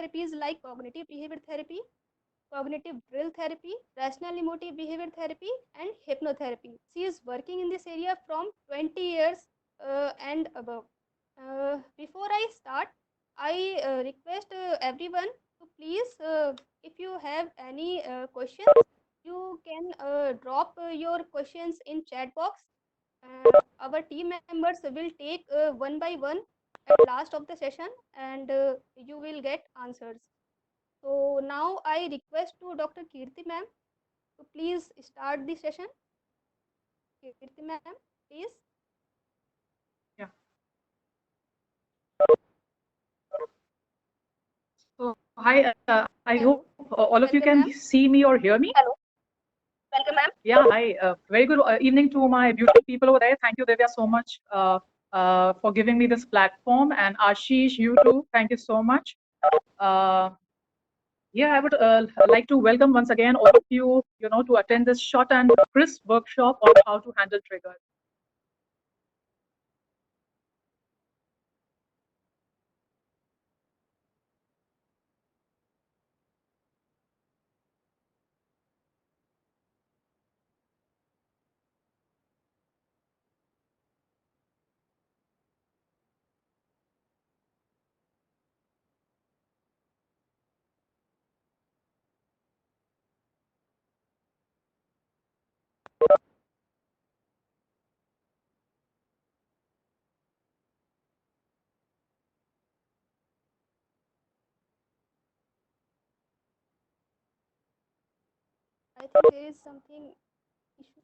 therapies like cognitive behavior therapy, cognitive drill therapy, rational emotive behavior therapy, and hypnotherapy. She is working in this area from 20 years and above. Before I start, I request everyone to please, if you have any questions, you can drop your questions in chat box. Our team members will take one by one at last of the session, and you will get answers. So now I request to Dr. Kirti ma'am to please start the session. Kirti ma'am, please. Yeah. So hi, I hope all of you can see me or hear me. Hello. Welcome, ma'am. Yeah, hi. Very good evening to my beautiful people over there. Thank you, Divya, so much for giving me this platform. And Ashish, you too. Thank you so much. Yeah, I would like to welcome once again all of you, to attend this short and crisp workshop on how to handle triggers. I think there is something issue.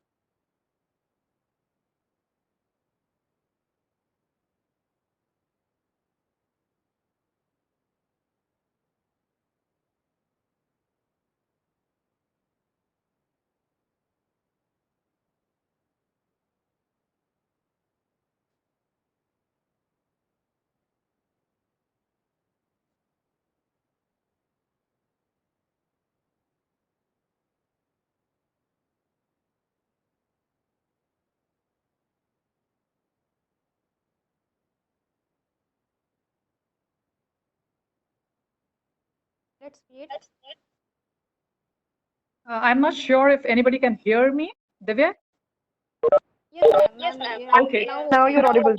Let's wait. I'm not sure if anybody can hear me. Divya? Yes, ma'am. Yeah, Okay. now you're audible.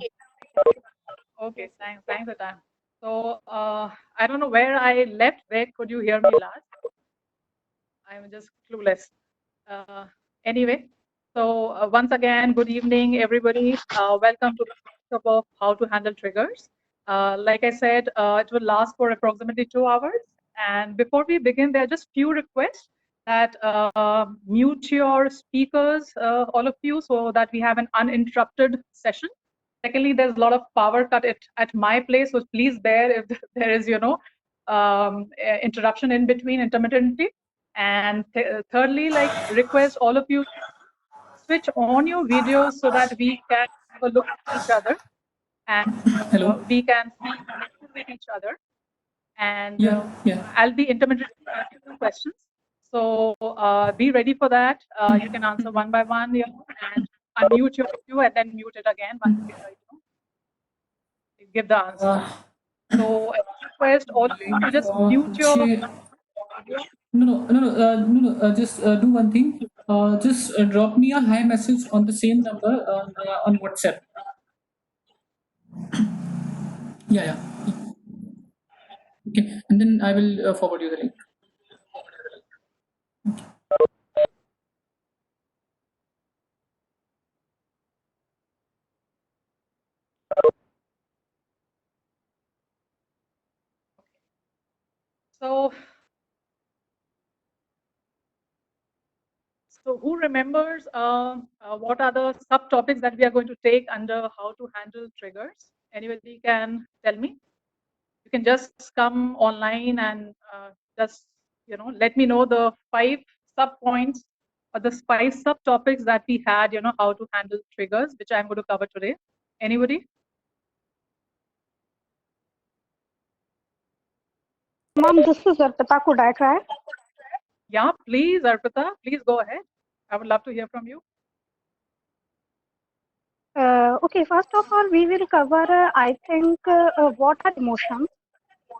Okay, Yes, yes. thanks, Atan. So I don't know where I left. Where could you hear me last? I'm just clueless. Uh, anyway, so once again, good evening, everybody. Welcome to the workshop of how to handle triggers. Like I said, it will last for approximately 2 hours. And before we begin, there are just few requests that mute your speakers, all of you, so that we have an uninterrupted session. Secondly, there's a lot of power cut at my place, so please bear if there is, interruption in between intermittently. And thirdly, like request all of you switch on your videos so that we can have a look at each other and we can connect with each other. And I'll be intermittently asking questions. So be ready for that. You can answer one by one, and unmute your video and then mute it again once you give the answer. So I request all of you to just mute your video. Just do one thing. Just drop me a hi message on the same number on WhatsApp. Yeah. Okay, and then I will forward you the link. So who remembers what are the subtopics that we are going to take under how to handle triggers? Anybody can tell me? You can just come online and just, let me know the 5 sub-points or the 5 subtopics that we had, how to handle triggers, which I'm going to cover today. Anybody? Mom, this is Arpita. Could I try? Yeah, please, Arpita, please go ahead. I would love to hear from you. Okay, first of all, we will cover, I think, what are emotions.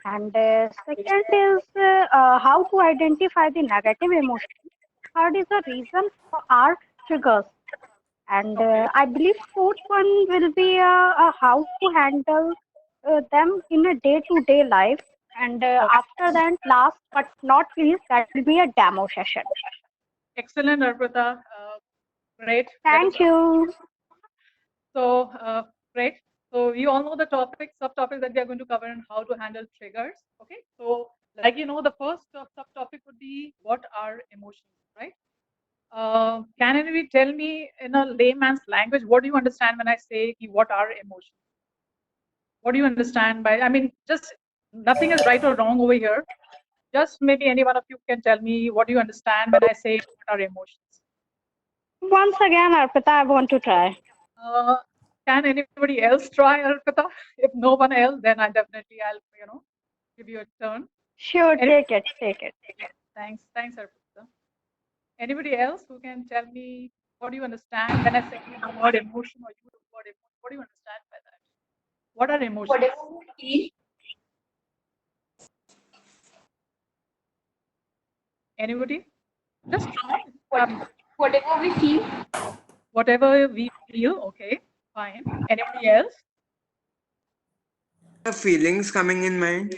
And second is how to identify the negative emotion. Third is the reason for our triggers. And Okay. I believe fourth one will be how to handle them in a day-to-day life. And Okay. after that, last but not least, that will be a demo session. Excellent, Arpita. Great. Let us. Thank you. So great. So you all know the topics, subtopics that we are going to cover and how to handle triggers. Okay. So like the first subtopic would be what are emotions, right? Can anybody tell me in a layman's language what do you understand when I say what are emotions? What do you understand by? I mean, just nothing is right or wrong over here. Just maybe any one of you can tell me what do you understand when I say what are emotions? Once again, Arpita, I want to try. Uh, can anybody else try, Arpita? If no one else, then I'll give you a turn. Sure, Any- take it. Thanks, Arpita. Anybody else who can tell me what do you understand when I say the word emotion or use the word emotion? What do you understand by that? What are emotions? Whatever we feel, Anybody? Just try. whatever we feel, Whatever we feel. Okay, fine. Anybody else? The feelings coming in mind.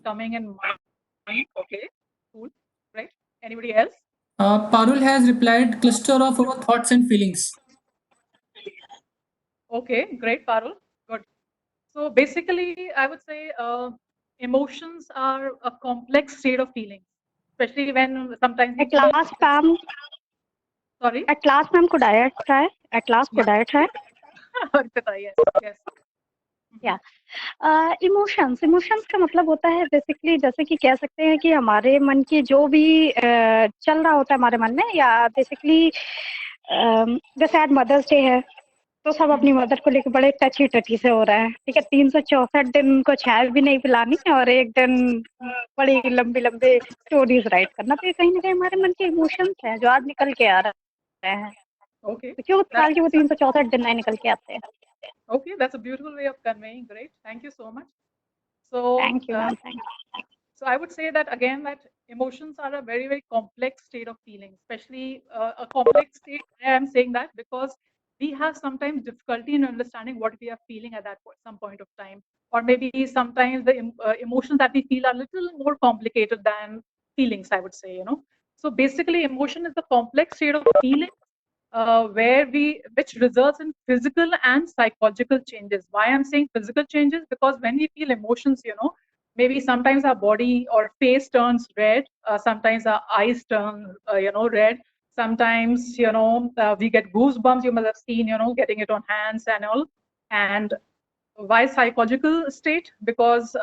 Coming in mind. Okay, cool. Right. Anybody else? Parul has replied cluster of our thoughts and feelings. Okay, great, Parul. Good. So basically, I would say emotions are a complex state of feeling, especially when sometimes we At feel. last, Pam. Sorry. At last, ma'am, could I try? At last, could I try? Arpita, yes, yes. या emotions का मतलब होता है basically जैसे कि कह सकते हैं कि हमारे मन की जो भी चल रहा होता है हमारे मन में या बेसिकली जैसे आज मदर्स डे है तो सब अपनी मदर को लेकर बड़े टची टची से हो रहा है ठीक है 364 दिन उनको चाय भी नहीं पिलानी और एक दिन बड़ी लंबी लंबी स्टोरीज राइट करना तो ये कहीं ना कहीं हमारे मन के इमोशंस हैं जो आज निकल के आ रहे हैं Okay. क्यों साल के वो 364 दिन नहीं निकल के आते हैं Okay, that's a beautiful way of conveying. Great, thank you so much. So, thank you ma'am thank you so I would say that again that emotions are a very very complex state of feeling, especially a complex state. I am saying that because we have sometimes difficulty in understanding what we are feeling at some point of time, or maybe sometimes the emotions that we feel are a little more complicated than feelings. I would say, So basically, emotion is a complex state of feeling which results in physical and psychological changes. Why I'm saying physical changes? Because when we feel emotions, maybe sometimes our body or face turns red, sometimes our eyes turn, red. Sometimes, we get goosebumps. You must have seen, getting it on hands and all. And why psychological state? Because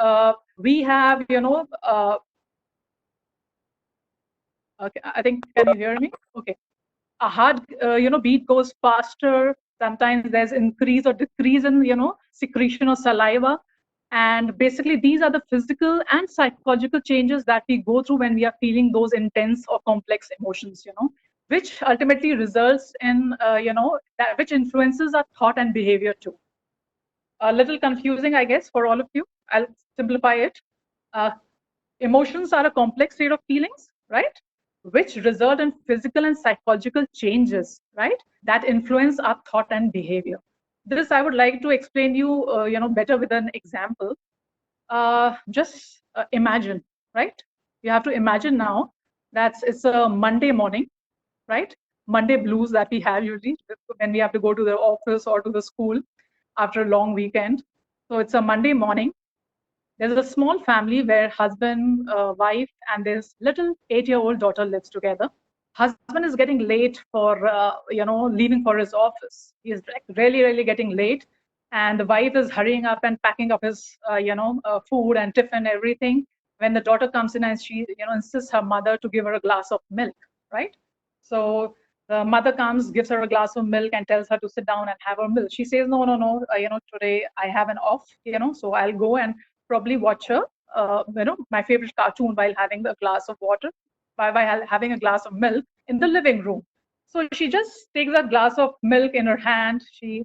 we have, okay, I think, can you hear me? Okay. A heart beat goes faster. Sometimes there's increase or decrease in secretion of saliva, and basically these are the physical and psychological changes that we go through when we are feeling those intense or complex emotions, which ultimately results in that which influences our thought and behavior too. A little confusing, I guess, for all of you. I'll simplify it. Emotions are a complex state of feelings, right, which result in physical and psychological changes, right, that influence our thought and behavior. This I would like to explain you, better with an example. Just imagine, right? You have to imagine now that it's a Monday morning, right? Monday blues that we have usually when we have to go to the office or to the school after a long weekend. So it's a Monday morning. There's a small family where husband, wife, and this little 8-year-old daughter lives together. Husband is getting late for, leaving for his office. He's really, really getting late. And the wife is hurrying up and packing up his, food and tiffin, everything. When the daughter comes in and she, insists her mother to give her a glass of milk, right? So the mother comes, gives her a glass of milk and tells her to sit down and have her milk. She says, no, today I have an off, so I'll go and probably watch my favorite cartoon while having a glass of water, while having a glass of milk in the living room. So she just takes a glass of milk in her hand. She,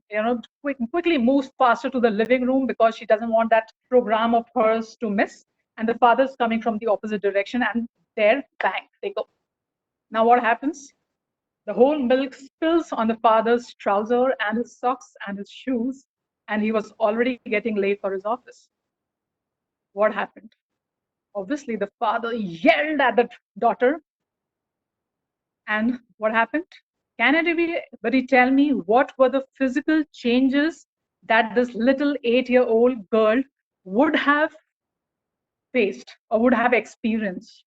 quickly moves faster to the living room because she doesn't want that program of hers to miss. And the father's coming from the opposite direction, and there, bang, they go. Now what happens? The whole milk spills on the father's trouser and his socks and his shoes, and he was already getting late for his office. What happened? Obviously, the father yelled at the daughter. And what happened? Can anybody tell me what were the physical changes that this little 8-year-old girl would have faced or would have experienced?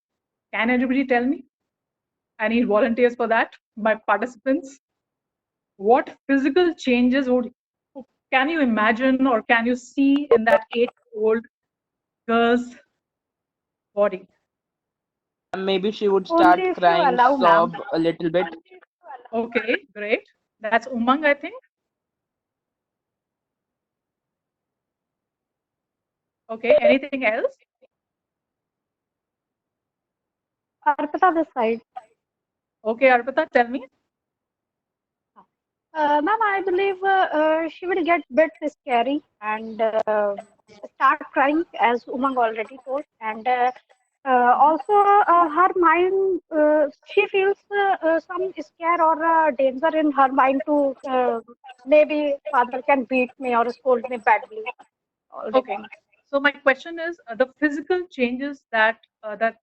Can anybody tell me? I need volunteers for that, my participants. What physical changes can you imagine or can you see in that 8-year-old girl's body? Maybe she would start Only if you crying, allow, ma'am. sob a little bit. Okay, great. That's Umang, I think. Okay, anything else? Arpita, this side. Okay, Arpita, tell me. Ma'am, I believe she will get bit scary and start crying, as Umang already told. And also, her mind, she feels some scare or danger in her mind to maybe father can beat me or scold me badly. All the Okay. time. So my question is the physical changes that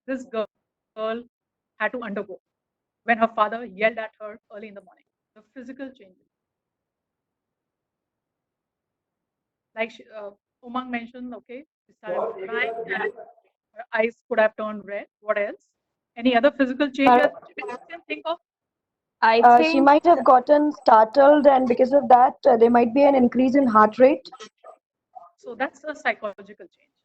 this girl had to undergo when her father yelled at her early in the morning. The physical changes, like Umang mentioned. Okay, she started crying and her eyes could have turned red. What else? Any other physical changes which you can think of? I She think might have gotten startled, and because of that, there might be an increase in heart rate. So that's a psychological change.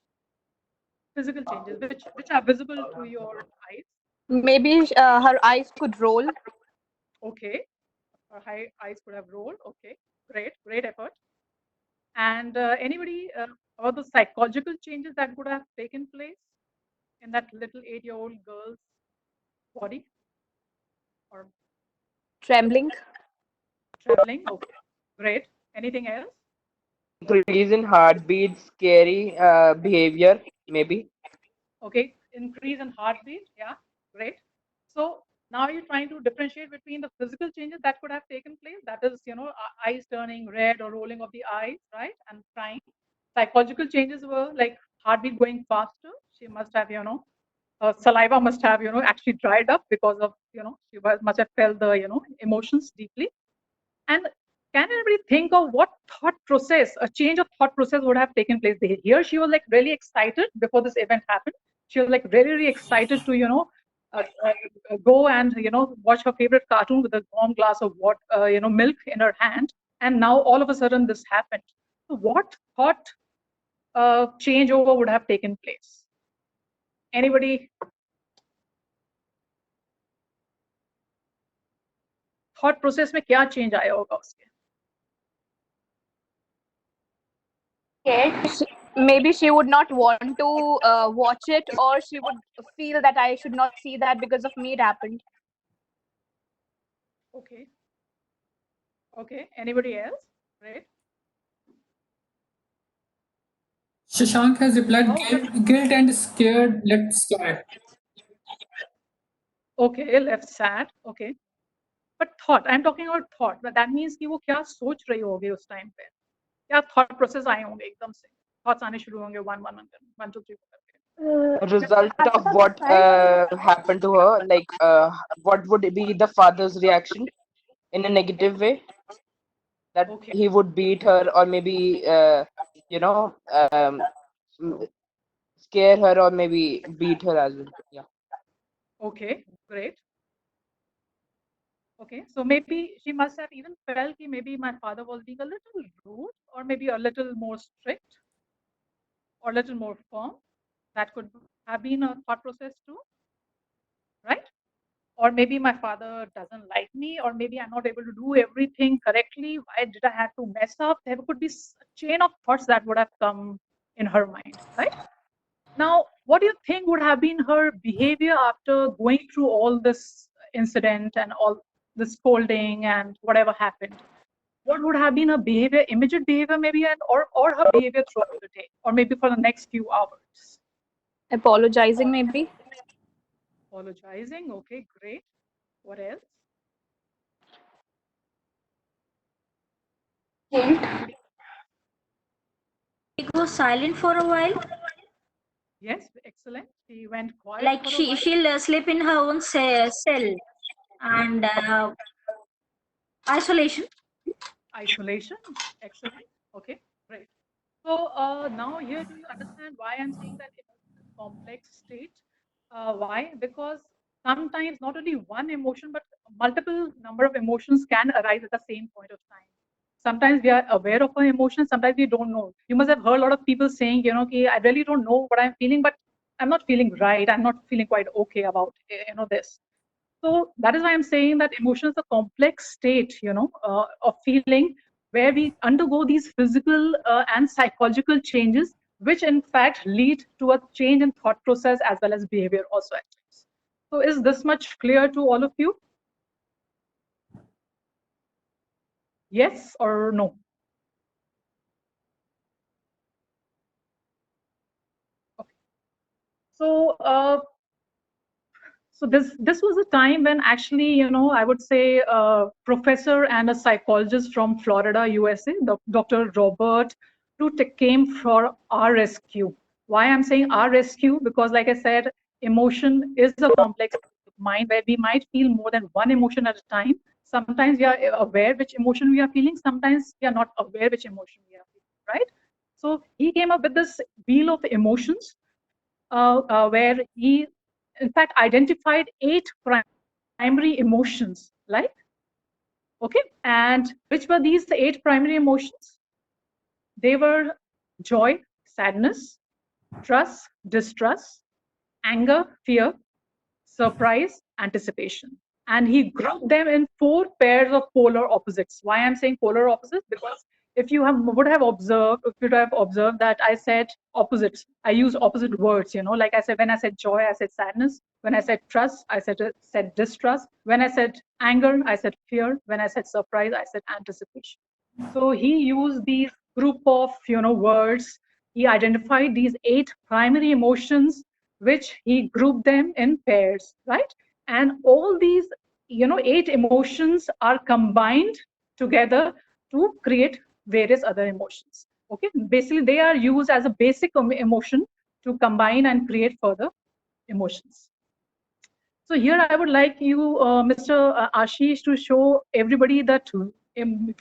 Physical changes which are visible to your eyes. maybe her eyes could roll. Okay, her eyes could have rolled. Okay, great effort. And anybody about the psychological changes that would have taken place in that little 8-year-old girl's body or Trembling. trembling? Okay, great. Anything else? Increase in heartbeat, scary behavior, maybe. Okay, increase in heartbeat. Yeah, great. So now you're trying to differentiate between the physical changes that could have taken place, that is, eyes turning red or rolling of the eyes, right, and crying. Psychological changes were like heartbeat going faster. She must have, saliva must have, actually dried up because of, she must have felt the, emotions deeply. And can anybody think of what thought process, a change of thought process would have taken place? Here she was like really excited before this event happened. She was like really excited to, go and, watch her favorite cartoon with a warm glass of water, milk in her hand. And now all of a sudden this happened. So what thought changeover would have taken place? Anybody? Thought process में क्या change आया होगा उसके? Maybe she would not want to watch it, or she would feel that I should not see that because of me it happened. Okay. Okay. Anybody else? Right. Shashank has replied, Oh, guilt and scared, let's scared. Okay, left sad. Okay. But thought, I'm talking about thought. But that means कि वो क्या सोच रही होगी उस time पे? क्या thought process आए होंगे एकदम से? Thoughts आने शुरू होंगे one, two, three करके. Result of Arpita, this what side. happened to her, like what would be the father's reaction in a negative way? That Okay. he would beat her, or maybe you know um, m- scare her, or maybe beat her as well. Yeah. Okay. Great. Okay. So maybe she must have even felt that maybe my father was being a little rude, or maybe a little more strict, or a little more firm. That could have been a thought process too, right? Or maybe my father doesn't like me, or maybe I'm not able to do everything correctly. Why did I have to mess up? There could be a chain of thoughts that would have come in her mind, right? Now, what do you think would have been her behavior after going through all this incident and all the scolding and whatever happened, what would have been her behavior, immediate behavior maybe, and or her behavior throughout the day, or maybe for the next few hours? Apologizing, maybe. Apologizing. Okay, great. What else? She goes silent for a while. Yes, excellent. She went quiet Like for a while. she'll sleep in her own cell, and isolation. Isolation. Excellent. Okay, great. So now here do you understand why I'm saying that it is a complex state? Why? Because sometimes not only one emotion, but multiple number of emotions can arise at the same point of time. Sometimes we are aware of our emotions, sometimes we don't know. You must have heard a lot of people saying, you know, I really don't know what I'm feeling, but I'm not feeling right. I'm not feeling quite okay about, you know, this. So that is why I'm saying that emotion is a complex state, you know, of feeling where we undergo these physical and psychological changes, which in fact lead to a change in thought process as well as behavior also at times. So is this much clear to all of you? Yes or no? Okay. So so this was a time when actually, you know, I would say a professor and a psychologist from Florida, USA, Dr. Robert Tutte came for our rescue. Why I'm saying our rescue? Because like I said, emotion is a complex mind where we might feel more than one emotion at a time. Sometimes we are aware which emotion we are feeling. Sometimes we are not aware which emotion we are feeling, right? So he came up with this wheel of emotions where he in fact identified 8 primary emotions, like, okay, and which were these 8 primary emotions? They were joy, sadness, trust, distrust, anger, fear, surprise, anticipation. And he grouped them in 4 pairs of polar opposites. Why I'm saying polar opposites? Because if you would have observed that I said opposites, I use opposite words, you know, like I said, when I said joy, I said sadness. When I said trust, I said distrust. When I said anger, I said fear. When I said surprise, I said anticipation. So he used these group of, you know, words. He identified these 8 primary emotions, which he grouped them in pairs, right? And all these, you know, 8 emotions are combined together to create various other emotions. Okay, basically they are used as a basic emotion to combine and create further emotions. So here I would like you, Mr. Ashish, to show everybody that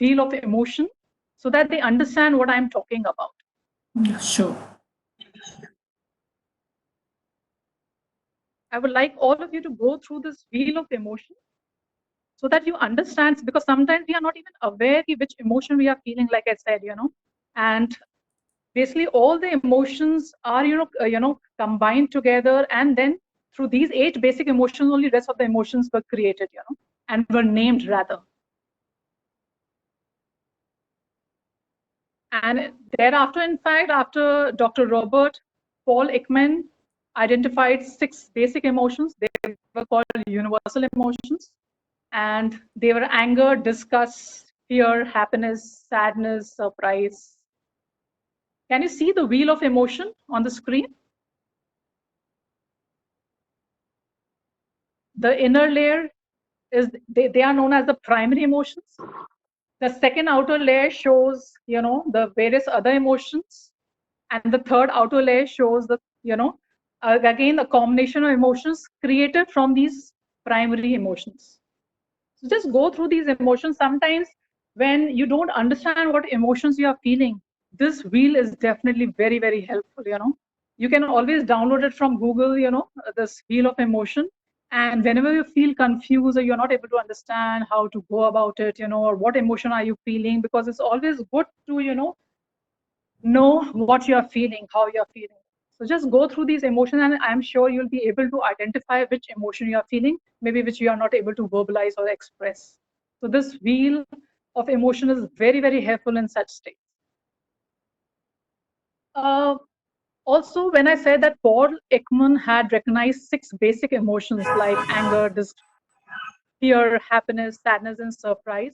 wheel of emotion so that they understand what I'm talking about. Sure. I would like all of you to go through this wheel of emotion so that you understand, because sometimes we are not even aware which emotion we are feeling, like I said, you know, and basically all the emotions are, you know, combined together, and then through these 8 basic emotions, only rest of the emotions were created, you know, and were named rather. And thereafter, in fact, after Dr. Robert Paul Ekman identified 6 basic emotions, they were called universal emotions. And they were anger, disgust, fear, happiness, sadness, surprise. Can you see the wheel of emotion on the screen? The inner layer is, they are known as the primary emotions. The second outer layer shows, you know, the various other emotions. And the third outer layer shows the, you know, again, a combination of emotions created from these primary emotions. So just go through these emotions. Sometimes when you don't understand what emotions you are feeling, this wheel is definitely very, very helpful, you know. You can always download it from Google, you know, this wheel of emotion. And whenever you feel confused or you're not able to understand how to go about it, you know, or what emotion are you feeling, because it's always good to, you know what you're feeling, how you're feeling. So just go through these emotions, and I'm sure you'll be able to identify which emotion you're feeling, maybe which you are not able to verbalize or express. So this wheel of emotion is very, very helpful in such states. Also, when I said that Paul Ekman had recognized 6 basic emotions like anger, fear, happiness, sadness, and surprise.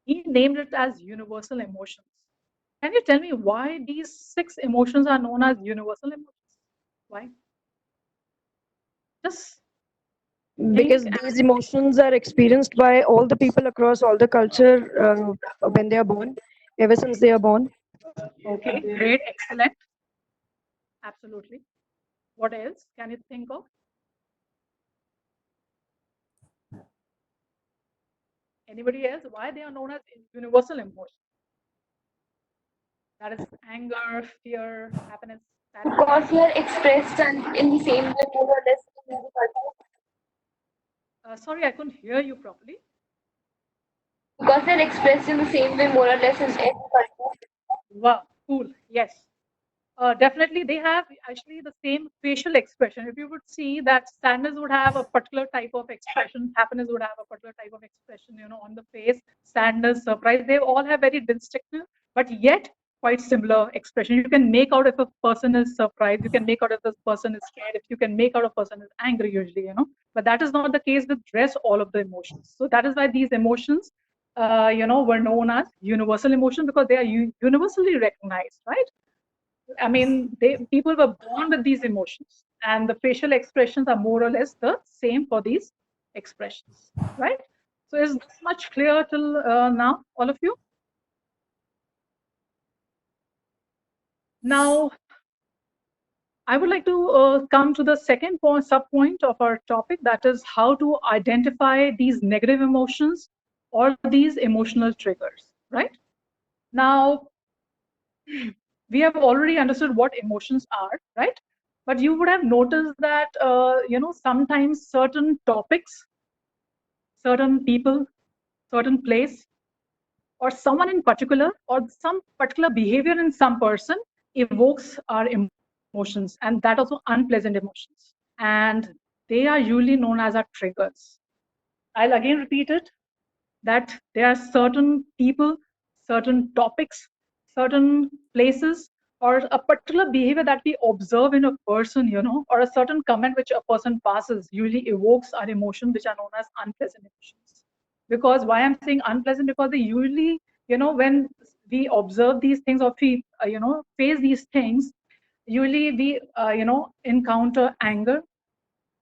He named it as universal emotions. Can you tell me why these 6 emotions are known as universal emotions? Why? Just Because these emotions are experienced by all the people across all the culture when they are born, ever since they are born. okay, great, excellent. Absolutely. What else can you think of? Anybody else? Why they are known as universal emotions? That is anger, fear, happiness, sadness. Because they are expressed and in the same way more or less in every culture. Sorry, I couldn't hear you properly. Because they're expressed in the same way more or less in every culture. Wow, cool. Yes. Definitely, they have actually the same facial expression. If you would see that sadness would have a particular type of expression, happiness would have a particular type of expression, on the face, sadness, surprise, they all have very distinctive, but yet quite similar expression. You can make out if a person is surprised, you can make out if a person is scared, if you can make out a person is angry usually, but that is not the case with rest all of the emotions. So that is why these emotions, were known as universal emotions because they are universally recognized, right? I mean, people were born with these emotions, and the facial expressions are more or less the same for these expressions, right? So is this much clear till now, all of you? Now, I would like to come to the second point, sub-point of our topic, that is how to identify these negative emotions or these emotional triggers, right? Now, we have already understood what emotions are, right? But you would have noticed that, sometimes certain topics, certain people, certain place, or someone in particular, or some particular behavior in some person evokes our emotions, and that also unpleasant emotions. And they are usually known as our triggers. I'll again repeat it, that there are certain people, certain topics, certain places, or a particular behavior that we observe in a person, or a certain comment which a person passes usually evokes our emotions, which are known as unpleasant emotions. Because why I'm saying unpleasant? Because they usually, when we observe these things or we, face these things, usually we, encounter anger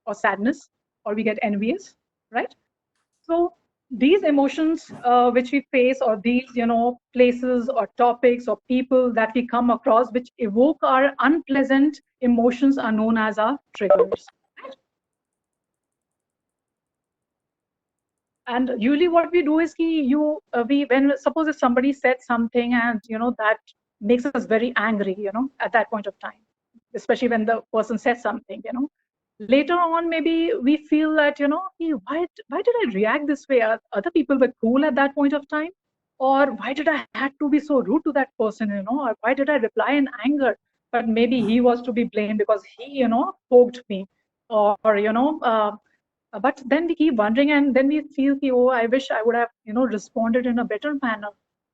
or sadness, or we get envious, right? So these emotions which we face, or these, places or topics or people that we come across which evoke our unpleasant emotions are known as our triggers. And usually what we do is when suppose if somebody said something and, that makes us very angry, at that point of time, especially when the person says something, later on maybe we feel that, "Hey, why did I react this way? Other people were cool at that point of time, or why did I had to be so rude to that person, or why did I reply in anger?" But maybe he was to be blamed because he, poked me, or but then we keep wondering, and then we feel, oh, I wish I would have, responded in a better manner.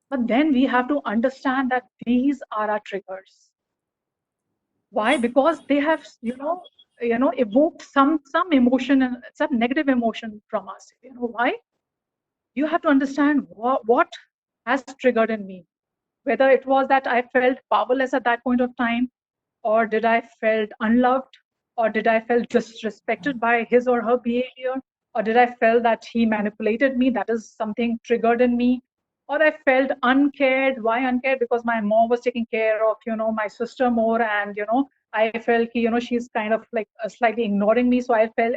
But then we have to understand that these are our triggers. Why? Because they have, evoked some emotion and some negative emotion from us. Why? You have to understand what has triggered in me. Whether it was that I felt powerless at that point of time, or did I felt unloved, or did I felt disrespected by his or her behavior, or did I felt that he manipulated me, that is something triggered in me, or I felt uncared. Why uncared? Because my mom was taking care of, my sister more, and, I felt, she's kind of like slightly ignoring me, so I felt,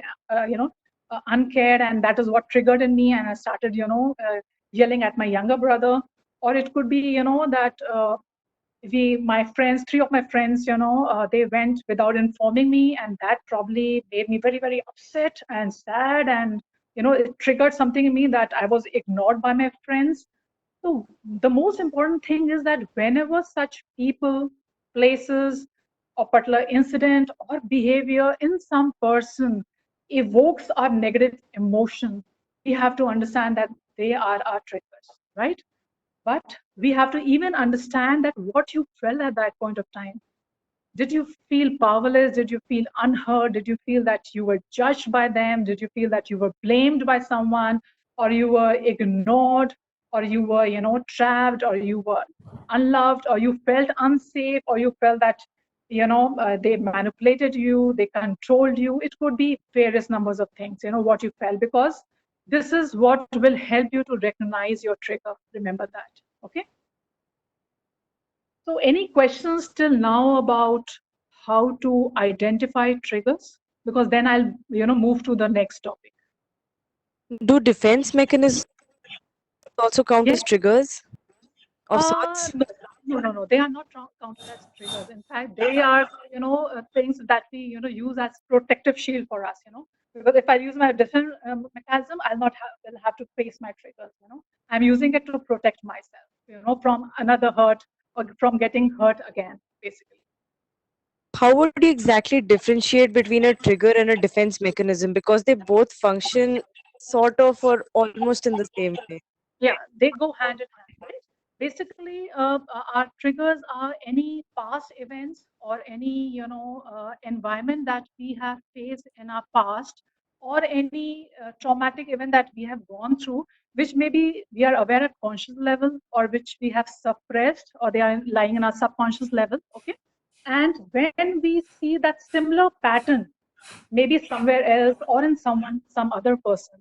uncared, and that is what triggered in me, and I started, yelling at my younger brother. Or it could be, that my friends, 3 of my friends, they went without informing me, and that probably made me very, very upset and sad, and it triggered something in me that I was ignored by my friends. So the most important thing is that whenever such people, places, or particular incident or behavior in some person evokes our negative emotion, we have to understand that they are our triggers, right? But we have to even understand that what you felt at that point of time. Did you feel powerless? Did you feel unheard? Did you feel that you were judged by them? Did you feel that you were blamed by someone? or you were ignored, or you were, trapped, or you were unloved, or you felt unsafe, or you felt that, they manipulated you, they controlled you. It could be various numbers of things, what you felt, because this is what will help you to recognize your trigger. Remember that. Okay. So any questions till now about how to identify triggers? Because then I'll, move to the next topic. Do defense mechanisms also count Yes. as triggers of sorts? No. They are not counted as triggers. In fact, they are, things that we, use as protective shield for us, because if I use my defense mechanism, will have to face my triggers, I'm using it to protect myself, from another hurt or from getting hurt again, basically. How would you exactly differentiate between a trigger and a defense mechanism? Because they both function sort of or almost in the same way. Yeah, they go hand in hand, right? Basically, our triggers are any past events or any, environment that we have faced in our past, or any traumatic event that we have gone through, which maybe we are aware at conscious level, or which we have suppressed, or they are lying in our subconscious level. Okay. And when we see that similar pattern, maybe somewhere else or in some other person,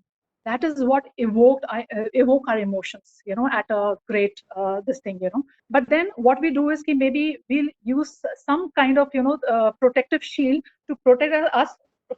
that is what evoke our emotions, at a great this thing, But then what we do is maybe we'll use some kind of, protective shield to protect us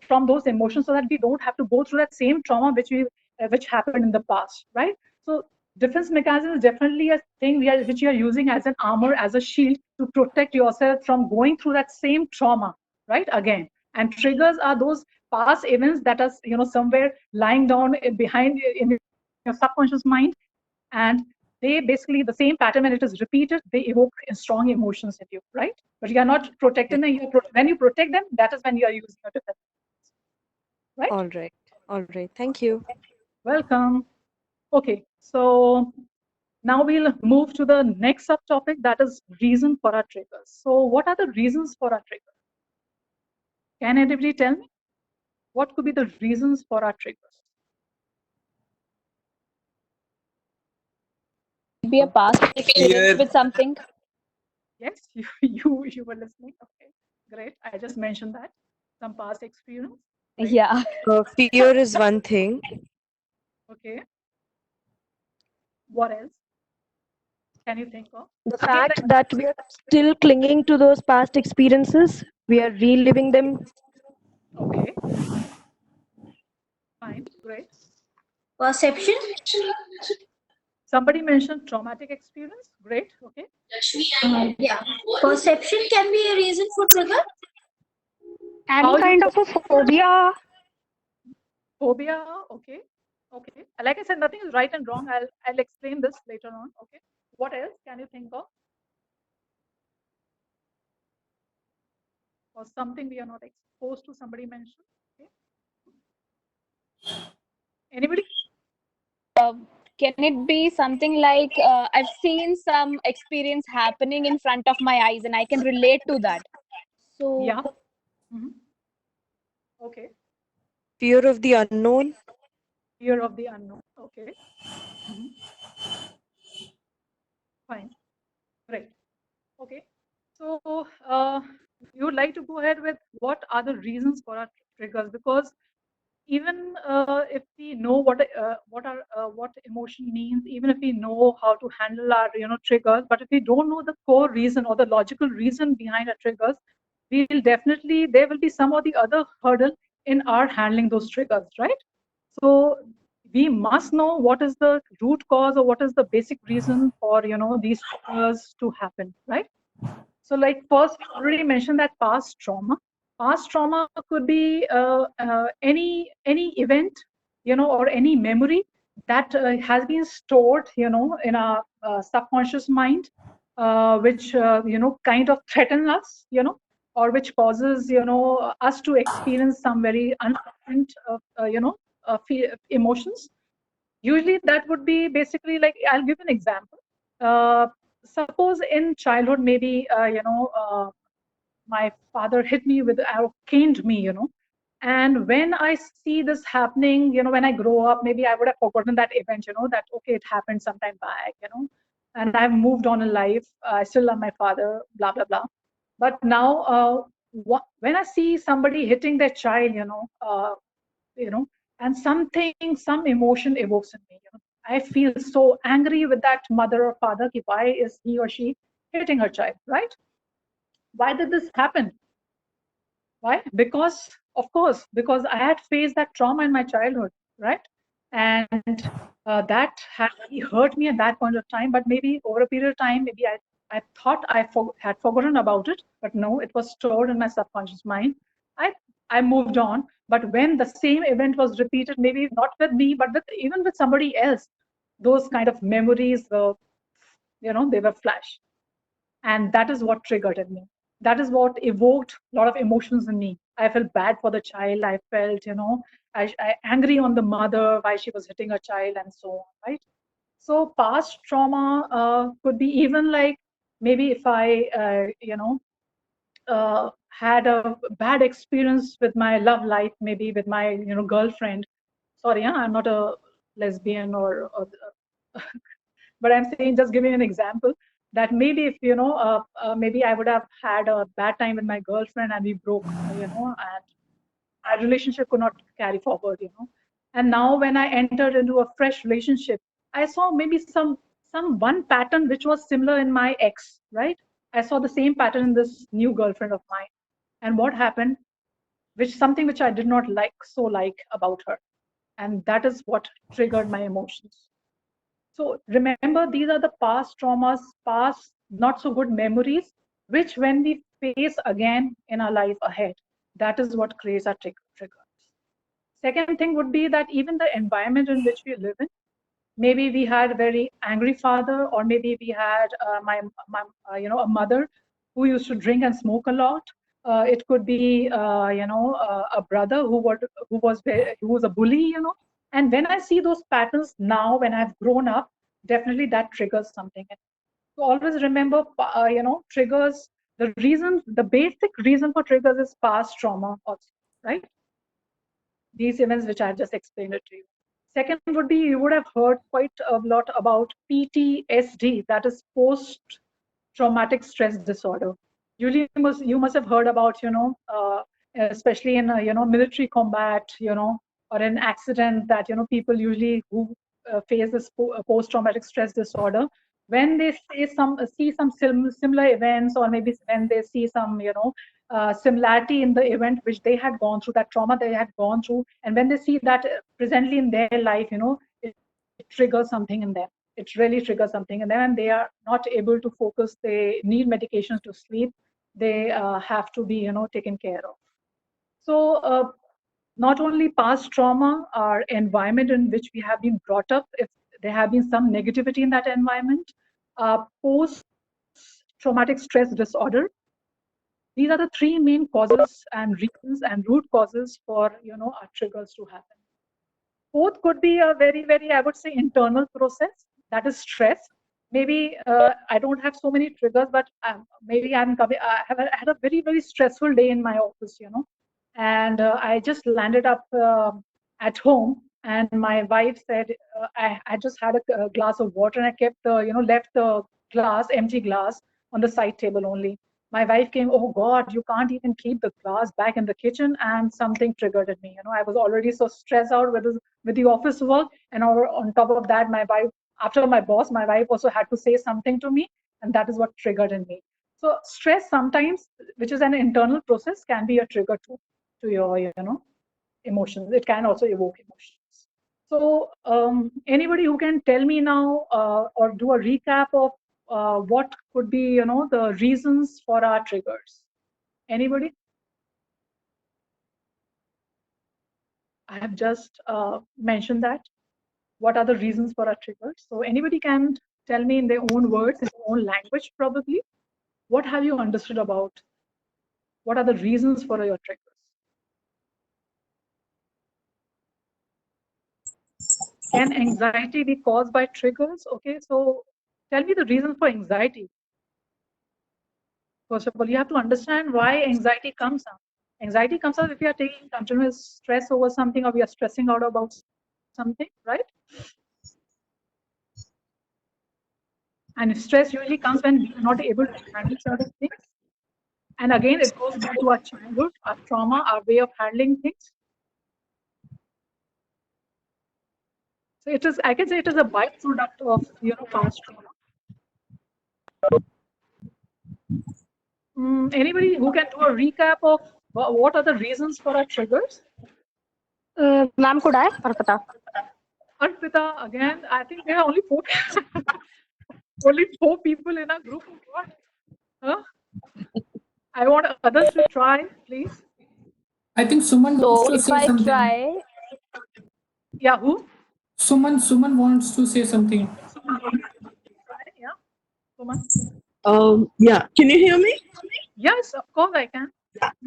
from those emotions, so that we don't have to go through that same trauma which happened in the past, right? So defense mechanism is definitely a thing which you are using as an armor, as a shield, to protect yourself from going through that same trauma, right, again. And triggers are those past events that are, somewhere lying down behind in your subconscious mind, and they basically, the same pattern, when it is repeated, they evoke strong emotions in you, right? But you are not protecting them. When you protect them, that is when you are using your defense, right? All right. Thank you. Welcome. Okay, so now we'll move to the next subtopic, that is reason for our triggers. So what are the reasons for our triggers? Can anybody tell me what could be the reasons for our triggers? Be a past experience with something. Yes, you were listening. Okay, great. I just mentioned that some past experience. Great. Yeah. Fear is one thing. Okay. What else can you think of? The fact that we are still clinging to those past experiences, we are reliving them. Okay. Fine. Great. Perception. Somebody mentioned traumatic experience. Great. Okay. Yeah. Perception can be a reason for trigger. Any kind of a phobia. Phobia. Okay. Okay. Like I said, nothing is right and wrong. I'll explain this later on. Okay. What else can you think of? Or something we are not exposed to, somebody mentioned. Okay. Anybody? Can it be something like I've seen some experience happening in front of my eyes and I can relate to that? So yeah. Okay. Fear of the unknown. Fear of the unknown. Okay. Fine. Great. Okay. So you would like to go ahead with what are the reasons for our triggers? Because even if we know what emotion means, even if we know how to handle our triggers, but if we don't know the core reason or the logical reason behind our triggers, there will be some or the other hurdle in our handling those triggers, right? So we must know what is the root cause or what is the basic reason for these triggers to happen, right? So like first, I already mentioned that past trauma. Past trauma could be any event, or any memory that has been stored, in our subconscious mind, which kind of threaten us, or which causes us to experience some very unpleasant, emotions. Usually, that would be basically like, I'll give an example. Suppose in childhood, maybe my father hit me with, or caned me, And when I see this happening, when I grow up, maybe I would have forgotten that event, that, okay, it happened sometime back, and I've moved on in life. I still love my father, blah, blah, blah. But now, when I see somebody hitting their child, and some emotion evokes in me, I feel so angry with that mother or father. Why is he or she hitting her child, right? Why did this happen? Why? Because, of course, because I had faced that trauma in my childhood, right? And that had really hurt me at that point of time. But maybe over a period of time, maybe I thought I had forgotten about it, but no, it was stored in my subconscious mind. I moved on. But when the same event was repeated, maybe not with me, but even with somebody else, those kind of memories were, they were flash. And that is what triggered in me. That is what evoked a lot of emotions in me. I felt bad for the child. I felt, I angry on the mother, why she was hitting her child, and so on, right? So past trauma could be even like, maybe if I, had a bad experience with my love life, maybe with my, girlfriend. Sorry, I'm not a lesbian or but I'm saying, just giving an example, that maybe if, maybe I would have had a bad time with my girlfriend and we broke, and our relationship could not carry forward, And now when I entered into a fresh relationship, I saw maybe some one pattern which was similar in my ex, right? I saw the same pattern in this new girlfriend of mine. And what happened? Something which I did not like about her. And that is what triggered my emotions. So remember, these are the past traumas, past not so good memories, which when we face again in our life ahead, that is what creates our triggers. Second thing would be that even the environment in which we live in, maybe we had a very angry father, or maybe we had a mother who used to drink and smoke a lot. It could be a brother who was a bully, And when I see those patterns now, when I've grown up, definitely that triggers something. So always remember, triggers. The basic reason for triggers is past trauma, also, right? These events which I just explained it to you. Second would be, you would have heard quite a lot about PTSD, that is post-traumatic stress disorder. Usually, you must have heard about, especially in military combat, or an accident, that people usually who face this post-traumatic stress disorder, when they see some similar events, or maybe when they see some similarity in the event which they had gone through, that trauma they had gone through, and when they see that presently in their life, it triggers something in them. It really triggers something in them, and they are not able to focus. They need medications to sleep. They have to be taken care of. So not only past trauma, our environment in which we have been brought up, if there have been some negativity in that environment, post-traumatic stress disorder, these are the three main causes and reasons and root causes for our triggers to happen. Fourth could be a very, very, I would say, internal process, that is stress. Maybe I don't have so many triggers, but maybe I have had a very, very stressful day in my office, and I just landed up at home, and my wife said, I just had a glass of water, and I kept left the empty glass on the side table only. My wife came, oh God, you can't even keep the glass back in the kitchen, and something triggered at me. I was already so stressed out with the office work, and on top of that, my wife, after my boss, my wife also had to say something to me, and that is what triggered in me. So stress sometimes, which is an internal process, can be a trigger to your emotions. It can also evoke emotions. So anybody who can tell me now or do a recap of what could be the reasons for our triggers? Anybody? I have just mentioned that. What are the reasons for our triggers? So anybody can tell me in their own words, in their own language probably, what have you understood about what are the reasons for your triggers? Can anxiety be caused by triggers? Okay, so tell me the reason for anxiety. First of all, you have to understand why anxiety comes up. Anxiety comes out if we are taking continuous stress over something, or we are stressing out about something, right? And stress usually comes when we are not able to handle certain things. And again, it goes back to our childhood, our trauma, our way of handling things. So it is, I can say it is a byproduct of, past trauma. Anybody who can do a recap of what are the reasons for our triggers? Ma'am, could I? Arpita. Arpita, again, I think there are only four people in our group. What? Huh? I want others to try, please. I think Suman wants So to if say I something. try, Yeah, who? Suman wants to say something. Yeah, Suman. Yeah, can you hear me? Yes, of course I can.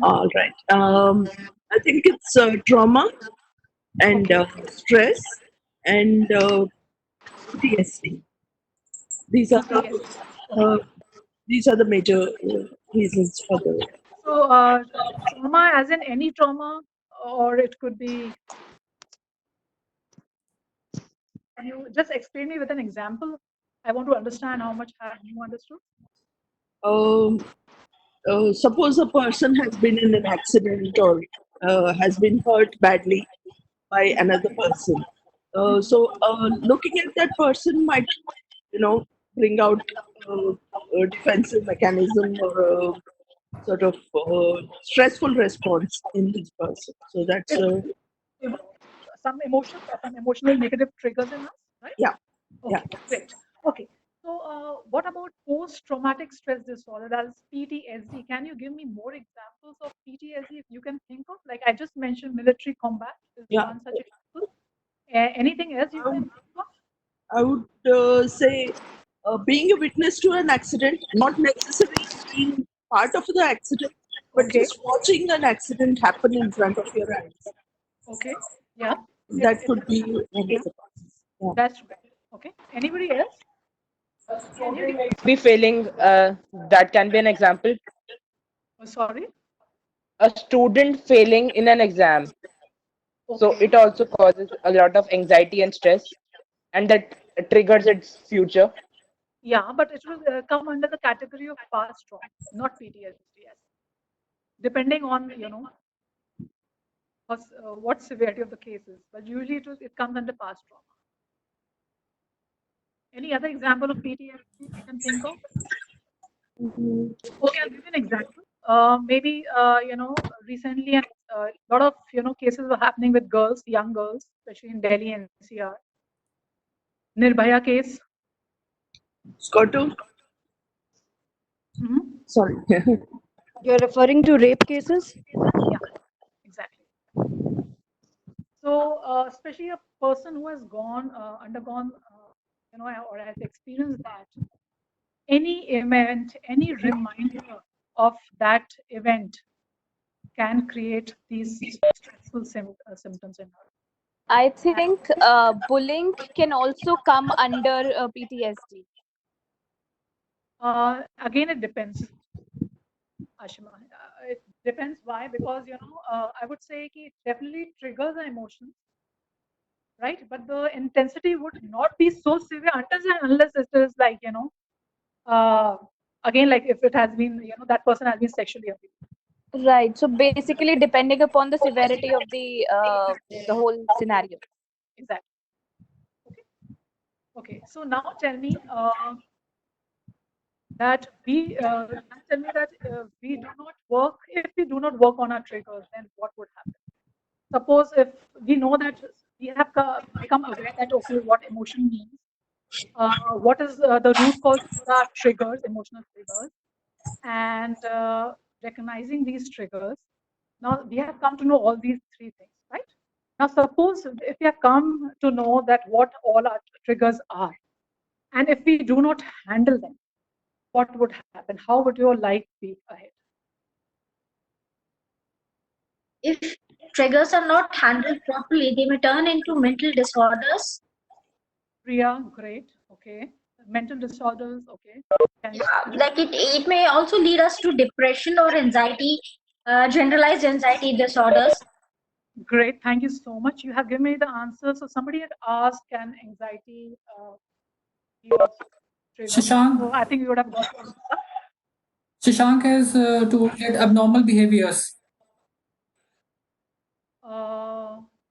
All right. I think it's trauma and stress and PTSD. These are the major reasons for the. So trauma, as in any trauma, or it could be. Can you just explain me with an example? I want to understand how much have you understood. Suppose a person has been in an accident or has been hurt badly by another person. So looking at that person might, bring out a defensive mechanism or a sort of stressful response in this person. So that's some emotions or some emotional negative triggers in us, right? Yeah. Okay, great. Okay. So, what about post-traumatic stress disorder? That's PTSD. Can you give me more examples of PTSD if you can think of? Like I just mentioned, military combat is one such example. Anything else you can think of? I would say being a witness to an accident, not necessarily being part of the accident, but just watching an accident happen in front of your eyes. Okay. Yeah. That could be one of the causes. Yeah. That's right. Okay. Anybody else? Be failing, that can be an example. Sorry? A student failing in an exam. So it also causes a lot of anxiety and stress, and that triggers its future. Yeah, but it will come under the category of past trauma, not PTSD. Yes. Depending on, what severity of the case is. But usually it comes under past trauma. Any other example of PTSD you can think of? Okay, I'll give you an example. Maybe recently a lot of cases were happening with girls, young girls, especially in Delhi and NCR. Nirbhaya case. Scotto? Sorry. You're referring to rape cases? Yeah, exactly. So, especially a person who has undergone, or has experienced that, any event, any reminder of that event can create these stressful symptoms in her. I think bullying can also come under PTSD. Again, it depends, Ashima. It depends. Why? Because I would say it definitely triggers the emotions, right? But the intensity would not be so severe unless it is like again, like if it has been that person has been sexually abused. Right. So basically, depending upon the severity of the whole scenario. Exactly. Okay. So now tell me that we do not work. If we do not work on our triggers, then what would happen? Suppose if we know that we have become aware that okay, what emotion means, what is the root cause for our triggers, emotional triggers, and recognizing these triggers. Now we have come to know all these three things, right? Now suppose if we have come to know that what all our triggers are, and if we do not handle them, what would happen? How would your life be ahead? If triggers are not handled properly, they may turn into mental disorders. Priya, great. Okay. Mental disorders. Okay. Can you Like it may also lead us to depression or anxiety, generalized anxiety disorders. Great, thank you so much. You have given me the answer. So somebody had asked, can anxiety be a trigger? Shashank. So I think you would have got the answer. Shashank has told that abnormal behaviors.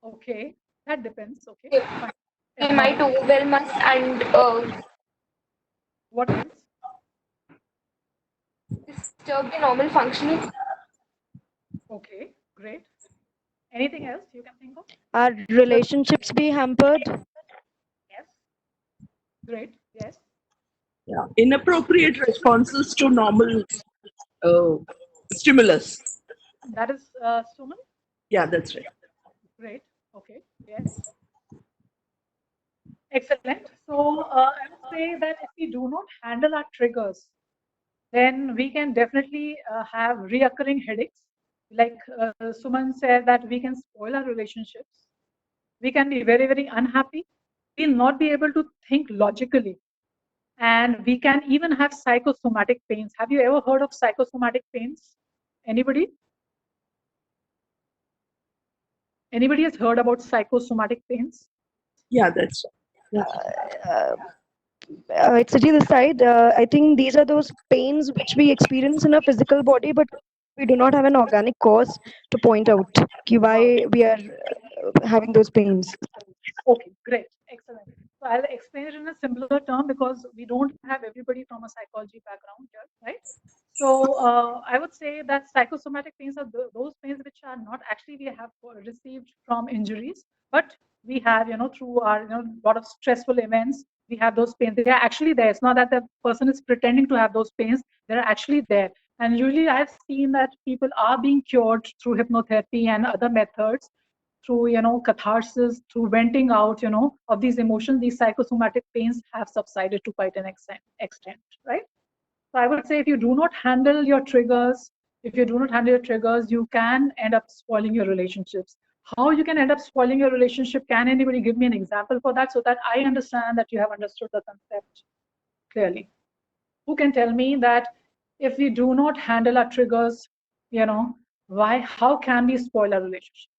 Okay, that depends. Okay, fine. They might overwhelm us and What else? disturb the normal functioning. Okay, great. Anything else you can think of? Our relationships be hampered? Yes. Great. Yes. Yeah, inappropriate responses to normal stimulus. That is Suman. Yeah, that's right. Great. Okay. Yes. Excellent. So I would say that if we do not handle our triggers, then we can definitely have reoccurring headaches. Like Suman said, that we can spoil our relationships. We can be very, very unhappy. We'll not be able to think logically. And we can even have psychosomatic pains. Have you ever heard of psychosomatic pains? Anybody? Anybody has heard about psychosomatic pains? Yeah, that's It's the side. I think these are those pains which we experience in our physical body, but we do not have an organic cause to point out why we are having those pains. Okay, great, excellent. So I'll explain it in a simpler term because we don't have everybody from a psychology background here, right? So I would say that psychosomatic pains are those pains which are not actually we have received from injuries, but we have, through our, lot of stressful events, we have those pains. They are actually there. It's not that the person is pretending to have those pains. They're actually there. And usually I've seen that people are being cured through hypnotherapy and other methods, through catharsis, through venting out of these emotions. These psychosomatic pains have subsided to quite an extent, right? So I would say if you do not handle your triggers, you can end up spoiling your relationships. How you can end up spoiling your relationship? Can anybody give me an example for that so that I understand that you have understood the concept clearly? Who can tell me that if we do not handle our triggers, how can we spoil our relationship?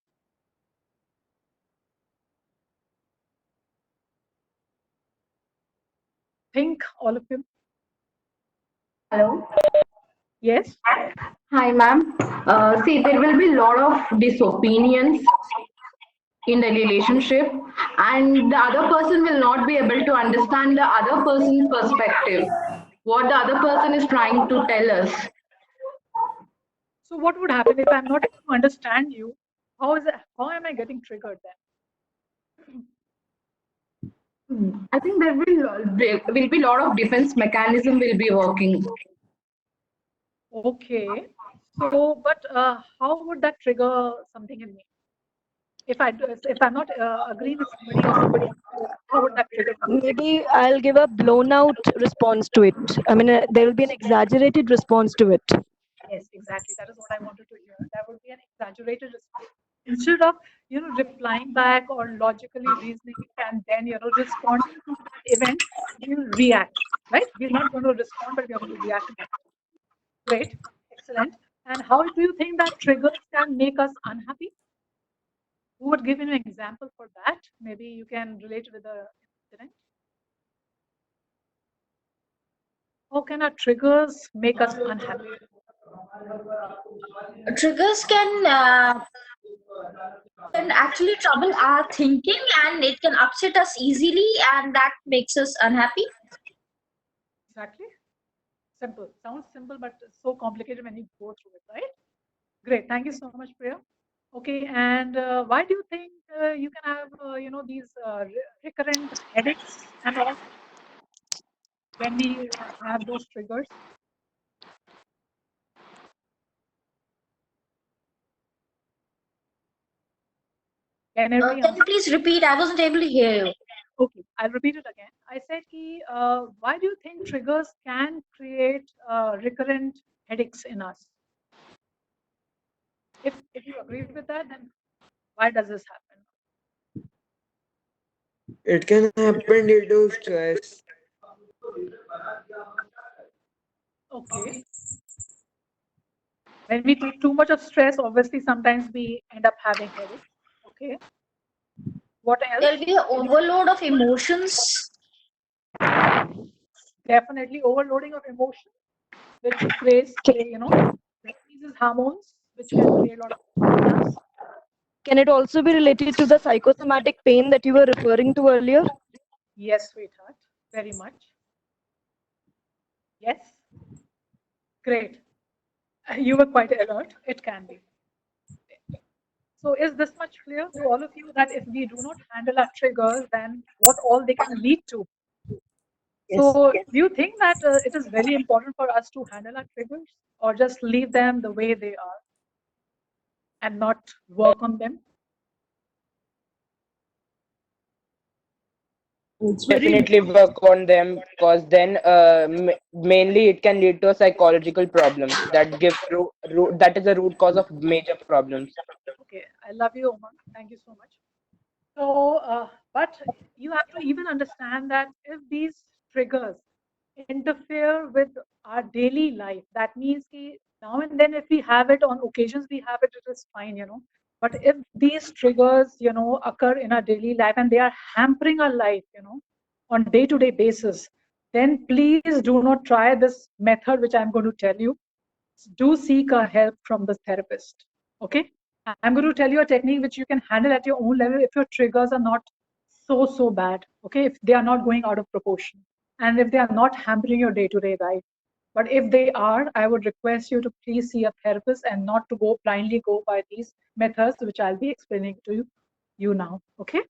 Think, all of you. Hello. Yes. Hi, ma'am. See, there will be a lot of disopinions in the relationship, and the other person will not be able to understand the other person's perspective, what the other person is trying to tell us. So what would happen if I'm not able to understand you? How am I getting triggered then? I think there will be a lot of defense mechanism will be working. Okay. So, but how would that trigger something in me? If I'm not agreeing with somebody or somebody else, how would that trigger something? Maybe I'll give a blown out response to it. I mean, there will be an exaggerated response to it. Yes, exactly. That is what I wanted to hear. That would be an exaggerated response. Instead of replying back or logically reasoning and then responding to that event, we'll react. Right? We're not going to respond, but we are going to react. Great, excellent. And how do you think that triggers can make us unhappy? Who would give an example for that? Maybe you can relate with the incident. How can our triggers make us unhappy? Triggers can actually trouble our thinking, and it can upset us easily, and that makes us unhappy. Exactly. Simple. Sounds simple, but so complicated when you go through it, right? Great. Thank you so much, Priya. Okay, and why do you think you can have these recurrent headaches and all when we have those triggers? Can Can you please repeat? I wasn't able to hear you. Okay, I'll repeat it again. I said, why do you think triggers can create recurrent headaches in us? If you agree with that, then why does this happen? It can happen due to stress. Okay. When we take too much of stress, obviously sometimes we end up having headache. Okay. What else? There'll be an overload of emotions. Definitely overloading of emotion, which releases hormones, which can create a lot of pain in us. Can it also be related to the psychosomatic pain that you were referring to earlier? Yes, sweetheart, very much. Yes. Great. You were quite alert. It can be. So is this much clear to all of you that if we do not handle our triggers, then what all they can lead to? So do you think that it is very important for us to handle our triggers or just leave them the way they are and not work on them? It's very Definitely work on them, because then mainly it can lead to a psychological problem that give that is the root cause of major problems. Okay, I love you, Umang. Thank you so much. So, but you have to even understand that if these triggers interfere with our daily life, that means ki now and then if we have it on occasions, we have it, it is fine. But if these triggers, occur in our daily life and they are hampering our life, on day-to-day basis, then please do not try this method, which I'm going to tell you. Do seek a help from the therapist. Okay. I'm going to tell you a technique which you can handle at your own level if your triggers are not so bad. Okay. If they are not going out of proportion and if they are not hampering your day-to-day life. But if they are, I would request you to please see a therapist and not to blindly go by these methods, which I'll be explaining to you now. Okay.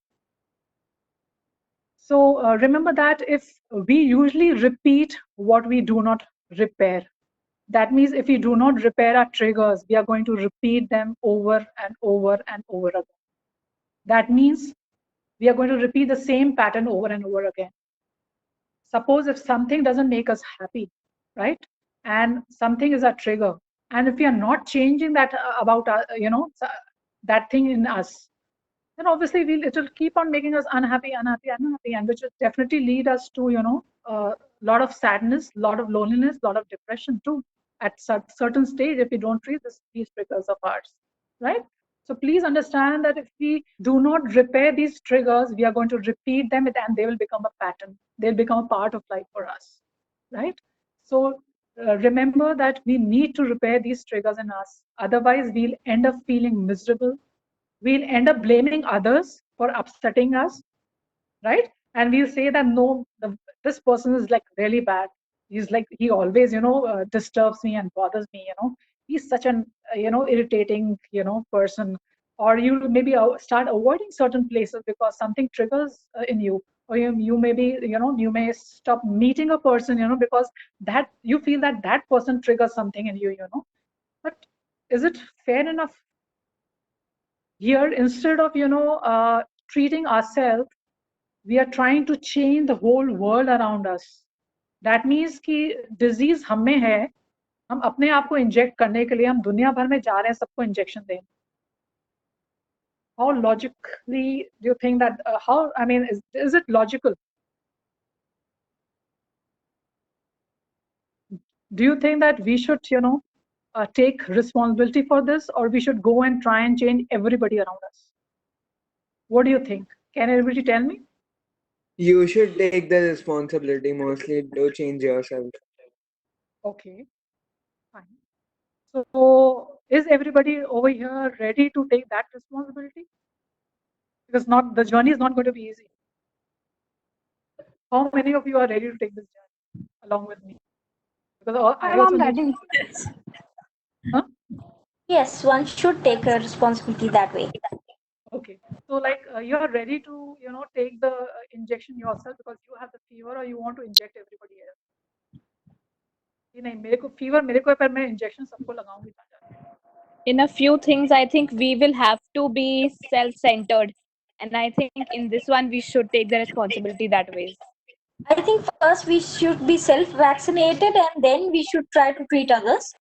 So remember that if we usually repeat what we do not repair, that means if we do not repair our triggers, we are going to repeat them over and over and over again. That means we are going to repeat the same pattern over and over again. Suppose if something doesn't make us happy, right? And something is a trigger. And if we are not changing that about, that thing in us, then obviously it will keep on making us unhappy, and which will definitely lead us to, a lot of sadness, lot of loneliness, lot of depression too, at certain stage if we don't treat these triggers of ours, right? So please understand that if we do not repair these triggers, we are going to repeat them and they will become a pattern. They'll become a part of life for us, right? So remember that we need to repair these triggers in us. Otherwise, we'll end up feeling miserable. We'll end up blaming others for upsetting us, right? And we'll say that no, this person is like really bad. He's like, he always, disturbs me and bothers me, he's such an, irritating, person. Or you maybe start avoiding certain places because something triggers in you. Or you may be, you may stop meeting a person, because that you feel that that person triggers something in you, But is it fair enough? Here, instead of, treating ourselves, we are trying to change the whole world around us. That means कि disease हम में है, हम अपने आप को inject करने के लिए हम दुनिया भर में जा रहे हैं सबको इंजेक्शन देने. How logically do you think that? How, I mean, is it logical? Do you think that we should, take responsibility for this, or we should go and try and change everybody around us? What do you think? Can everybody tell me? You should take the responsibility mostly. Do change yourself. Okay, fine. So is everybody over here ready to take that responsibility? Because the journey is not going to be easy. How many of you are ready to take this journey along with me? Because I also need. Huh? Yes, one should take a responsibility that way. Okay, so like you are ready to, take the injection yourself because you have the fever, or you want to inject everybody else? नहीं मेरे को fever मेरे को है पर मैं injection सबको लगाऊंगी. In a few things, I think we will have to be self-centered, and I think in this one we should take the responsibility that way. I think first we should be self-vaccinated and then we should try to treat others.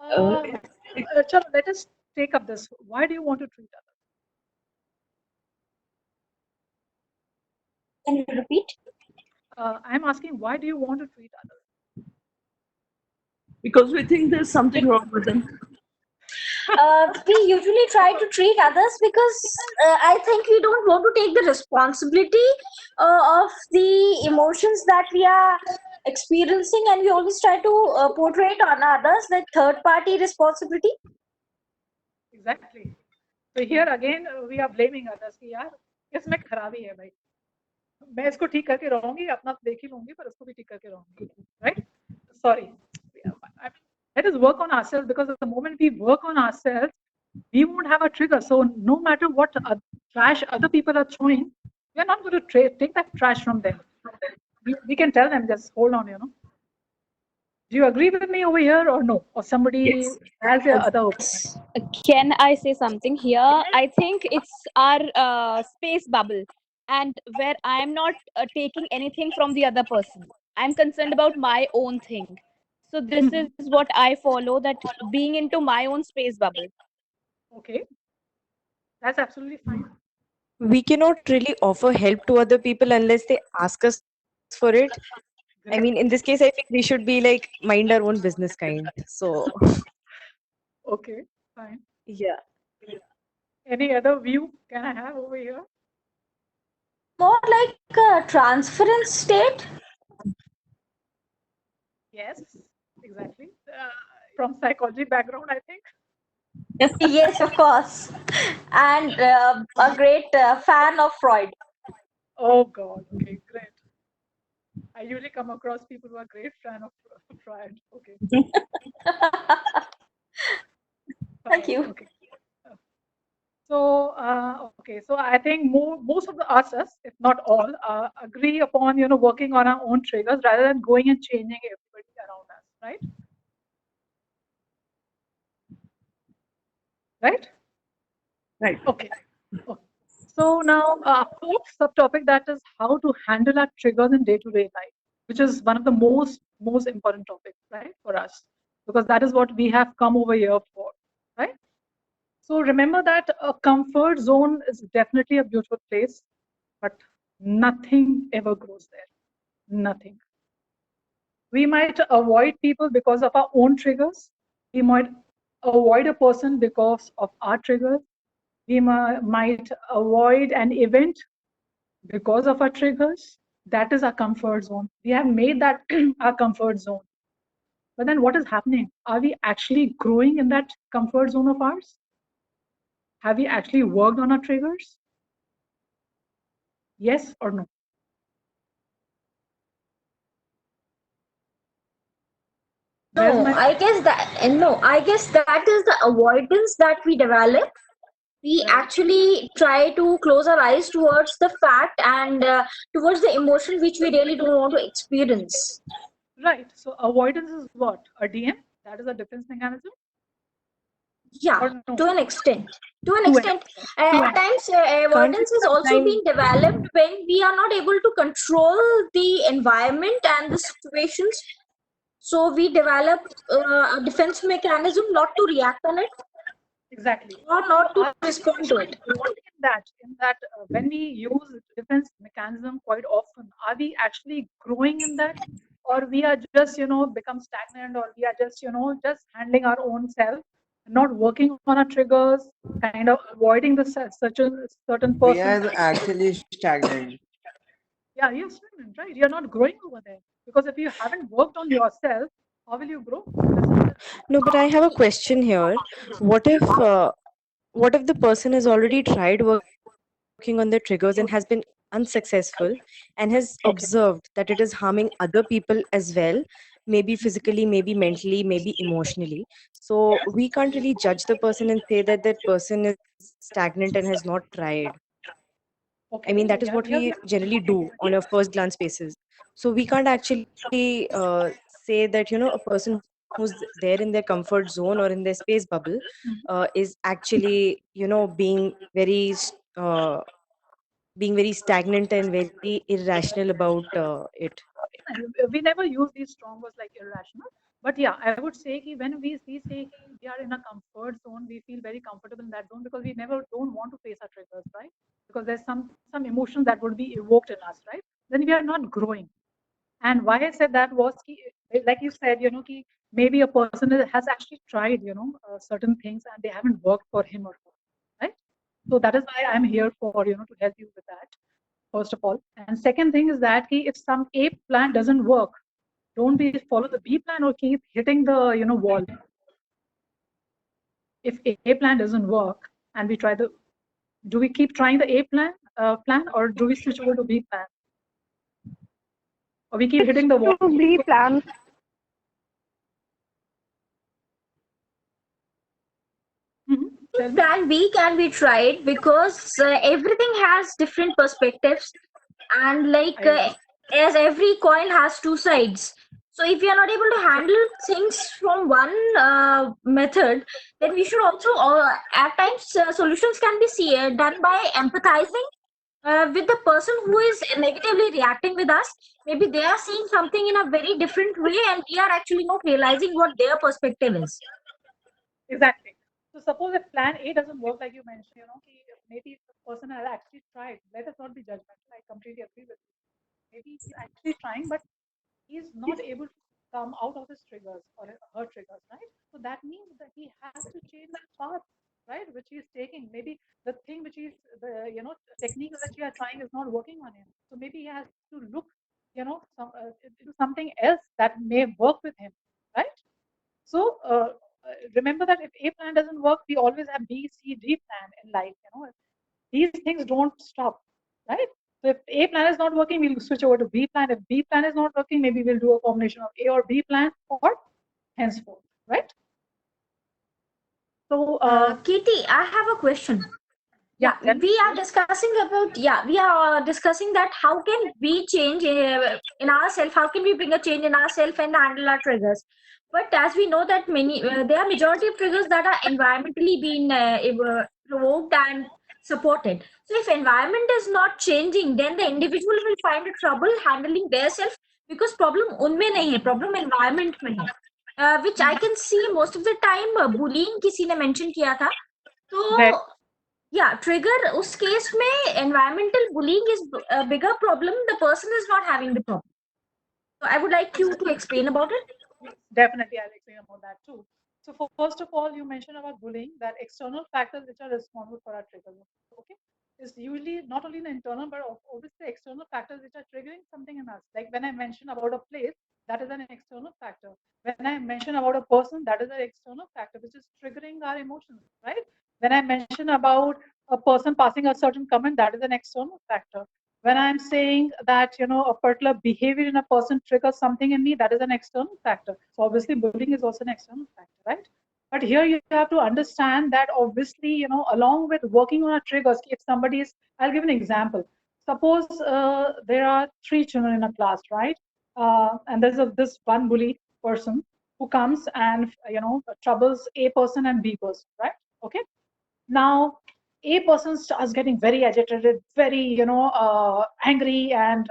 Chalo, let us take up this. Why do you want to treat others? Can you repeat? I'm asking, why do you want to treat others? because we think there's something wrong with them. We usually try to treat others because I think we don't want to take the responsibility of the emotions that we are experiencing, and we always try to portray it on others, like third party responsibility. Exactly. So here again we are blaming others कि यार इसमें खराबी है भाई, मैं इसको ठीक करके रहूंगी, अपना देख ही लूंगी पर इसको भी ठीक करके रहूंगी, right? Sorry. Let us work on ourselves, because the moment we work on ourselves, we won't have a trigger. So no matter what trash other people are throwing, we are not going to take that trash from them. We can tell them, just hold on, Do you agree with me over here or no? Or somebody has the other opinion? Can I say something here? I think it's our space bubble, and where I am not taking anything from the other person. I'm concerned about my own thing. So this is what I follow, that being into my own space bubble. Okay, that's absolutely fine. We cannot really offer help to other people unless they ask us for it. I mean, in this case, I think we should be like mind our own business kind. So, Okay, fine. yeah. Any other view can I have over here? More like a transference state. Yes, exactly. From psychology background, I think. Yes, of course, and a great fan of Freud. Oh God. Okay, great. I usually come across people who are great fan of Freud. Okay. Thank you. Okay. So okay, so I think most of us, if not all, agree upon working on our own triggers rather than going and changing everybody around us, right? Right? Right. Okay. Okay. So now, fourth subtopic, that is how to handle our triggers in day-to-day life, which is one of the most important topics, right, for us, because that is what we have come over here for, right? So remember that a comfort zone is definitely a beautiful place, but nothing ever grows there. Nothing. We might avoid people because of our own triggers. We might avoid a person because of our triggers. We might avoid an event because of our triggers. That is our comfort zone. We have made that our comfort zone. But then what is happening? Are we actually growing in that comfort zone of ours? Have we actually worked on our triggers? Yes or no? No, I guess that is the avoidance that we develop. We actually try to close our eyes towards the fact and towards the emotion which we really don't want to experience. Right. So avoidance is what? A DM? That is a defense mechanism? Yeah, no? to an extent. To an To an extent. At times, avoidance is also being developed when we are not able to control the environment and the situations. So we develop a defense mechanism not to react on it. Exactly. Or not to respond to it. In that when we use defense mechanism quite often, are we actually growing in that, or we are just become stagnant, or we are just just handling our own self, not working on our triggers, kind of avoiding the certain We person. are actually stagnant. Yeah, you're stagnant, right? You're not growing over there, because if you haven't worked on yourself, how will you grow? No, but I have a question here. What if the person has already tried working on their triggers and has been unsuccessful and has observed that it is harming other people as well, maybe physically, maybe mentally, maybe emotionally? So we can't really judge the person and say that that person is stagnant and has not tried. I mean, that is what we generally do on a first glance basis. So we can't actually say that, a person who's there in their comfort zone or in their space bubble is actually, uh, being very stagnant and very irrational about it. We never use these strong words like irrational, but yeah, I would say that when we say we are in a comfort zone, we feel very comfortable in that zone because we never don't want to face our triggers, right? Because there's some emotion that would be evoked in us, right? Then we are not growing. And why I said that was, like you said, ki maybe a person has actually tried, certain things and they haven't worked for him or her, right? So that is why I'm here for, to help you with that, first of all. And second thing is that if some A plan doesn't work, don't be follow the B plan or keep hitting the, wall. If A plan doesn't work and we try do we keep trying the A plan, or do we switch over to B plan? Or we keep hitting the wall? B plan. Plan B can be tried because everything has different perspectives, and as every coin has two sides. So if you are not able to handle things from one method, then we should also at times solutions can be done by empathizing with the person who is negatively reacting with us. Maybe they are seeing something in a very different way, and we are actually not realizing what their perspective is. Exactly. So suppose if plan A doesn't work, like you mentioned, maybe the person has actually tried. Let us not be judgmental. I completely agree with you. Maybe he's actually trying, but he's not able to come out of his triggers or her triggers, right? So that means that he has to change that path, right, which he's taking. Maybe the thing which is the technique that you are trying is not working on him. So maybe he has to look, into something else that may work with him, right? So remember that if A plan doesn't work, we always have B, C, D plan in life. These things don't stop, right? So if A plan is not working, we'll switch over to B plan. If B plan is not working, maybe we'll do a combination of A or B plan, or henceforth, right? So, Katie, I have a question. Yeah, we are discussing that how can we change in ourselves, how can we bring a change in ourselves and handle our triggers. But as we know that there are majority of triggers that are environmentally being provoked and supported. So if environment is not changing, then the individual will find trouble handling their self, because problem unme nahi hai, problem environment mein hai, which I can see most of the time. Bullying किसी ने mention किया था, तो yeah, trigger us case mein environmental bullying is a bigger problem. The person is not having the problem. So I would like you to explain about it. Definitely, I'll explain about that too. So first of all, you mentioned about bullying, that external factors which are responsible for our trigger. Okay, is usually not only the internal but obviously external factors which are triggering something in us. Like when I mentioned about a place, that is an external factor. When I mention about a person, that is an external factor which is triggering our emotions, right? When I mention about a person passing a certain comment, that is an external factor. When I'm saying that a particular behavior in a person triggers something in me, that is an external factor. So obviously bullying is also an external factor, right? But here you have to understand that obviously, along with working on our triggers, if somebody is, I'll give an example. Suppose there are 3 children in a class, right? And there's this one bully person who comes and troubles A person and B person, right? Okay. Now A person starts getting very agitated, very angry, and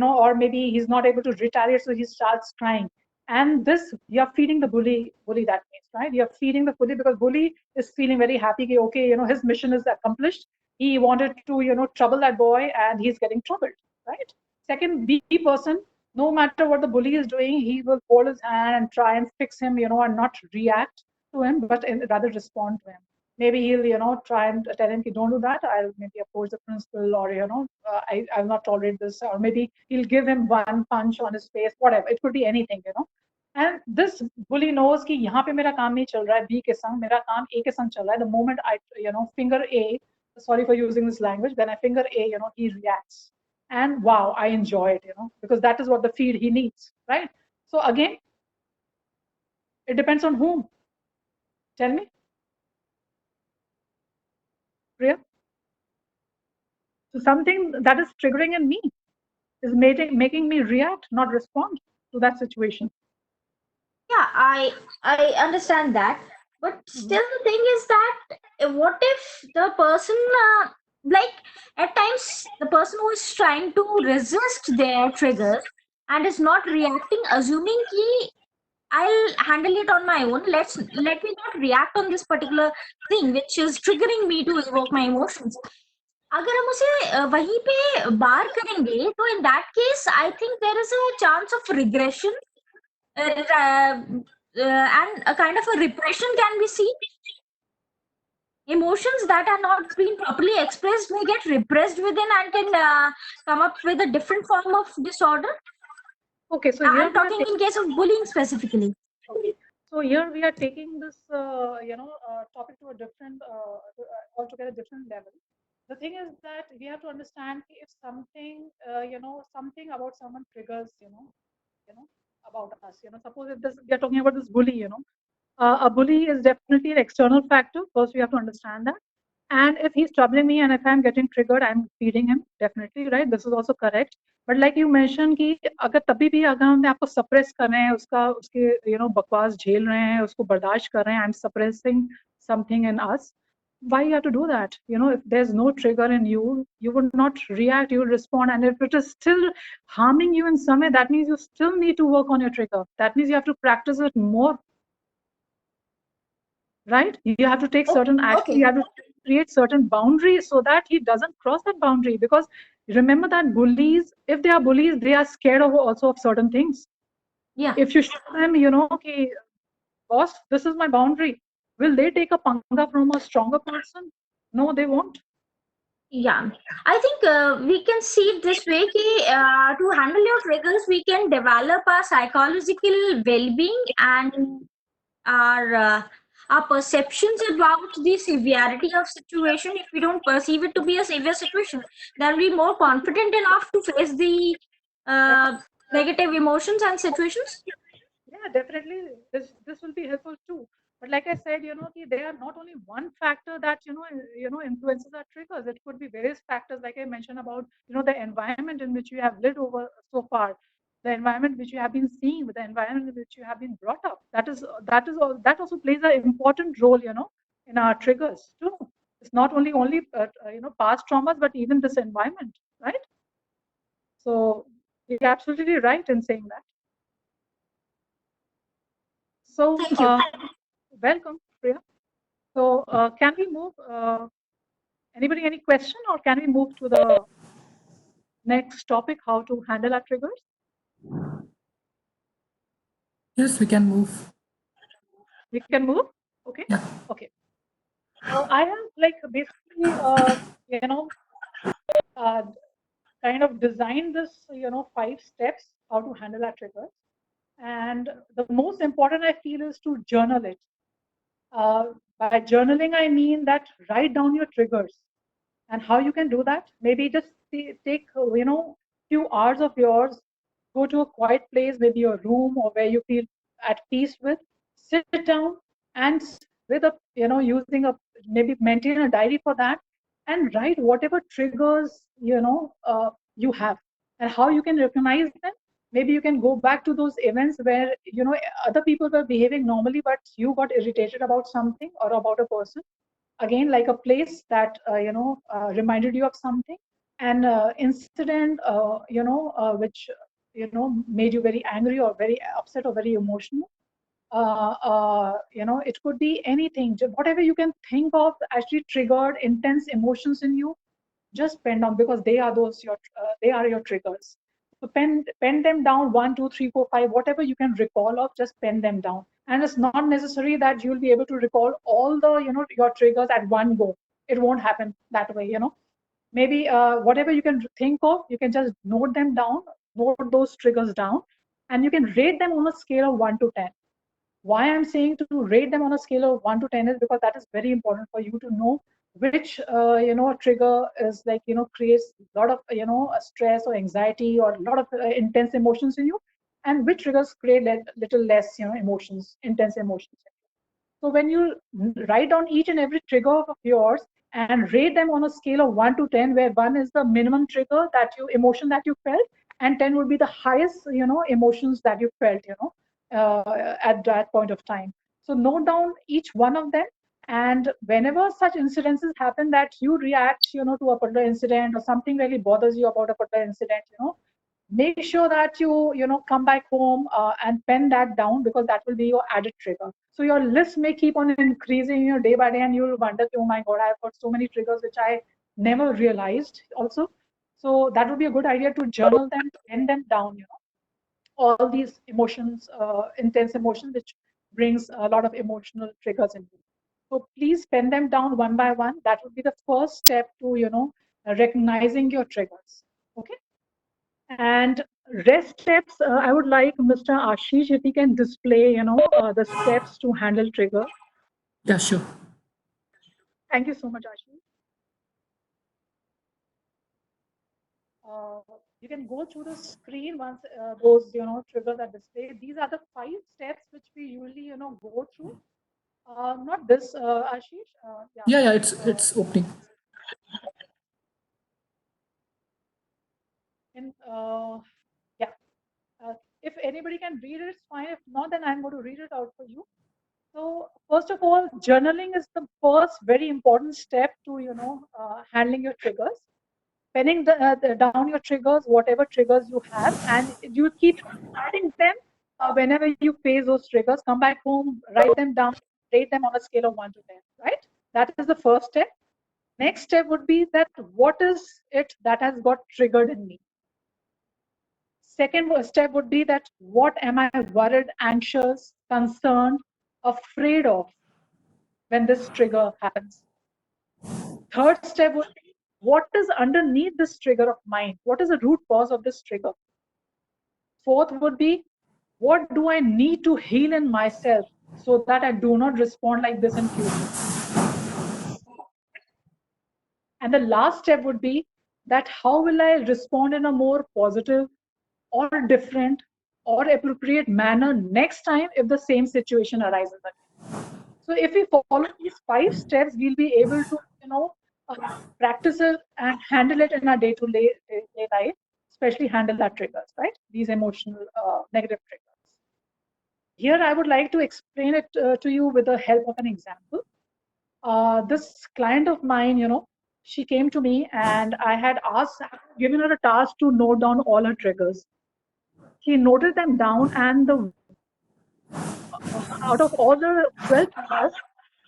or maybe he's not able to retaliate, so he starts crying. And this, you're feeding the bully. That means, right? You're feeding the bully because bully is feeling very happy. Okay, his mission is accomplished. He wanted to trouble that boy, and he's getting troubled, right? Second, B person, no matter what the bully is doing, he will hold his hand and try and fix him, and not react to him, but rather respond to him. Maybe he'll try and tell him, don't do that, I'll maybe approach the principal, or I'll not tolerate this, or maybe he'll give him one punch on his face, whatever. It could be anything. And this bully knows कि यहाँ पे मेरा काम नहीं चल रहा है B के संग, मेरा काम A के संग चल रहा है. The moment I finger A, sorry for using this language, when I finger A, he reacts, and wow, I enjoy it, because that is what the feed he needs, right? So again, it depends on whom. Tell me, Priya. So something that is triggering in me is making me react, not respond to that situation. Yeah, I understand that, but still the thing is that what if the person at times the person who is trying to resist their triggers and is not reacting, assuming ki I'll handle it on my own. Let me not react on this particular thing which is triggering me to evoke my emotions. अगर हम उसे वहीं पे बार करेंगे तो in that case I think there is a chance of regression and a kind of a repression can be seen. Emotions that are not being properly expressed may get repressed within and can come up with a different form of disorder. Okay, so here I'm talking in case of bullying specifically. Okay. So here we are taking this, topic to a different, altogether different level. The thing is that we have to understand if something, something about someone triggers, about us. Suppose if this, we are talking about this bully, a bully is definitely an external factor. First, we have to understand that. And if he's troubling me and if I'm getting triggered, I'm feeding him, definitely, right? This is also correct. But like you mentioned कि अगर तभी भी अगर हम आपको suppress कर रहे हैं उसके बकवास झेल रहे हैं उसको बर्दाश्त कर रहे हैं I'm suppressing something in us, why you have to do that? If there's no trigger in you, you would not react, you will respond. And if it is still harming you in some way, that means you still need to work on your trigger. That means you have to practice it more, right? You have to take certain action. You have to create certain boundaries so that he doesn't cross that boundary. Because remember that bullies, if they are bullies, they are scared of also of certain things. Yeah. If you show them, okay, boss, this is my boundary, will they take a panga from a stronger person? No, they won't. Yeah, I think we can see it this way कि to handle your triggers, we can develop our psychological well-being and our perceptions about the severity of situation. If we don't perceive it to be a severe situation, then we're more confident enough to face the negative emotions and situations. Yeah, definitely. This will be helpful too. But like I said, they are not only one factor that influences our triggers. It could be various factors, like I mentioned about the environment in which you have lived over so far, the environment which you have been seeing, the environment in which you have been brought up. That also plays an important role, in our triggers too. It's not only past traumas, but even this environment, right? So you're absolutely right in saying that. So, welcome, Priya. So, can we move? Anybody, any question, or can we move to the next topic? How to handle our triggers? Yes, we can move. We can move. Okay. Yeah. Okay. So I have basically, kind of designed this, 5 steps how to handle our triggers. And the most important I feel is to journal it. By journaling, I mean that write down your triggers. And how you can do that? Maybe just take, few hours of yours, go to a quiet place, maybe your room or where you feel at peace with, sit down and with a, using a, maybe maintain a diary for that and write whatever triggers, you have and how you can recognize them. Maybe you can go back to those events where, other people were behaving normally, but you got irritated about something or about a person. Again, like a place that reminded you of something, an incident which made you very angry or very upset or very emotional. It could be anything, whatever you can think of actually triggered intense emotions in you. Just pen down, because they are your triggers. So pen them down, 1, 2, 3, 4, 5, whatever you can recall of, just pen them down. And it's not necessary that you'll be able to recall all the your triggers at one go. It won't happen that way. Maybe whatever you can think of, you can just note them down, note those triggers down, and you can rate them on a scale of 1 to 10. Why I'm saying to rate them on a scale of 1 to 10 is because that is very important for you to know which trigger is creates a lot of stress or anxiety or a lot of intense emotions in you, and which triggers create little less emotions, intense emotions. So when you write down each and every trigger of yours and rate them on a scale of 1 to 10, where 1 is the minimum trigger emotion that you felt, and 10 would be the highest emotions that you felt at that point of time. So note down each one of them, and whenever such incidences happen that you react to a particular incident or something really bothers you about a particular incident, make sure that you come back home and pen that down, because that will be your added trigger. So your list may keep on increasing day by day, and you'll wonder, oh my god, I've got so many triggers which I never realized also. So that would be a good idea to journal them, to pen them down, all these emotions, intense emotions, which brings a lot of emotional triggers in you. So please pen them down one by one. That would be the first step to, recognizing your triggers. Okay. And rest steps, I would like Mr. Ashish, if he can display, the steps to handle trigger. Yeah, sure. Thank you so much, Ashish. You can go through the screen once those triggers are displayed. These are the 5 steps which we usually go through. Not this, Ashish. Yeah, it's opening. And yeah, if anybody can read it, it's fine. If not, then I'm going to read it out for you. So first of all, journaling is the first very important step to handling your triggers. Penning down your triggers, whatever triggers you have, and you keep adding them whenever you face those triggers. Come back home, write them down, rate them on a scale of 1 to 10. Right? That is the first step. Next step would be that what is it that has got triggered in me? Second step would be that what am I worried, anxious, concerned, afraid of when this trigger happens? Third step would be what is underneath this trigger of mine? What is the root cause of this trigger? Fourth would be what do I need to heal in myself so that I do not respond like this in future? And the last step would be that how will I respond in a more positive or different or appropriate manner next time if the same situation arises again. So if we follow these 5 steps, we'll be able to, practice it and handle it in our day-to-day life, especially handle that triggers, right? These emotional negative triggers. Here, I would like to explain it to you with the help of an example. This client of mine, she came to me and I had given her a task to note down all her triggers. She noted them down, and out of all the 12 triggers,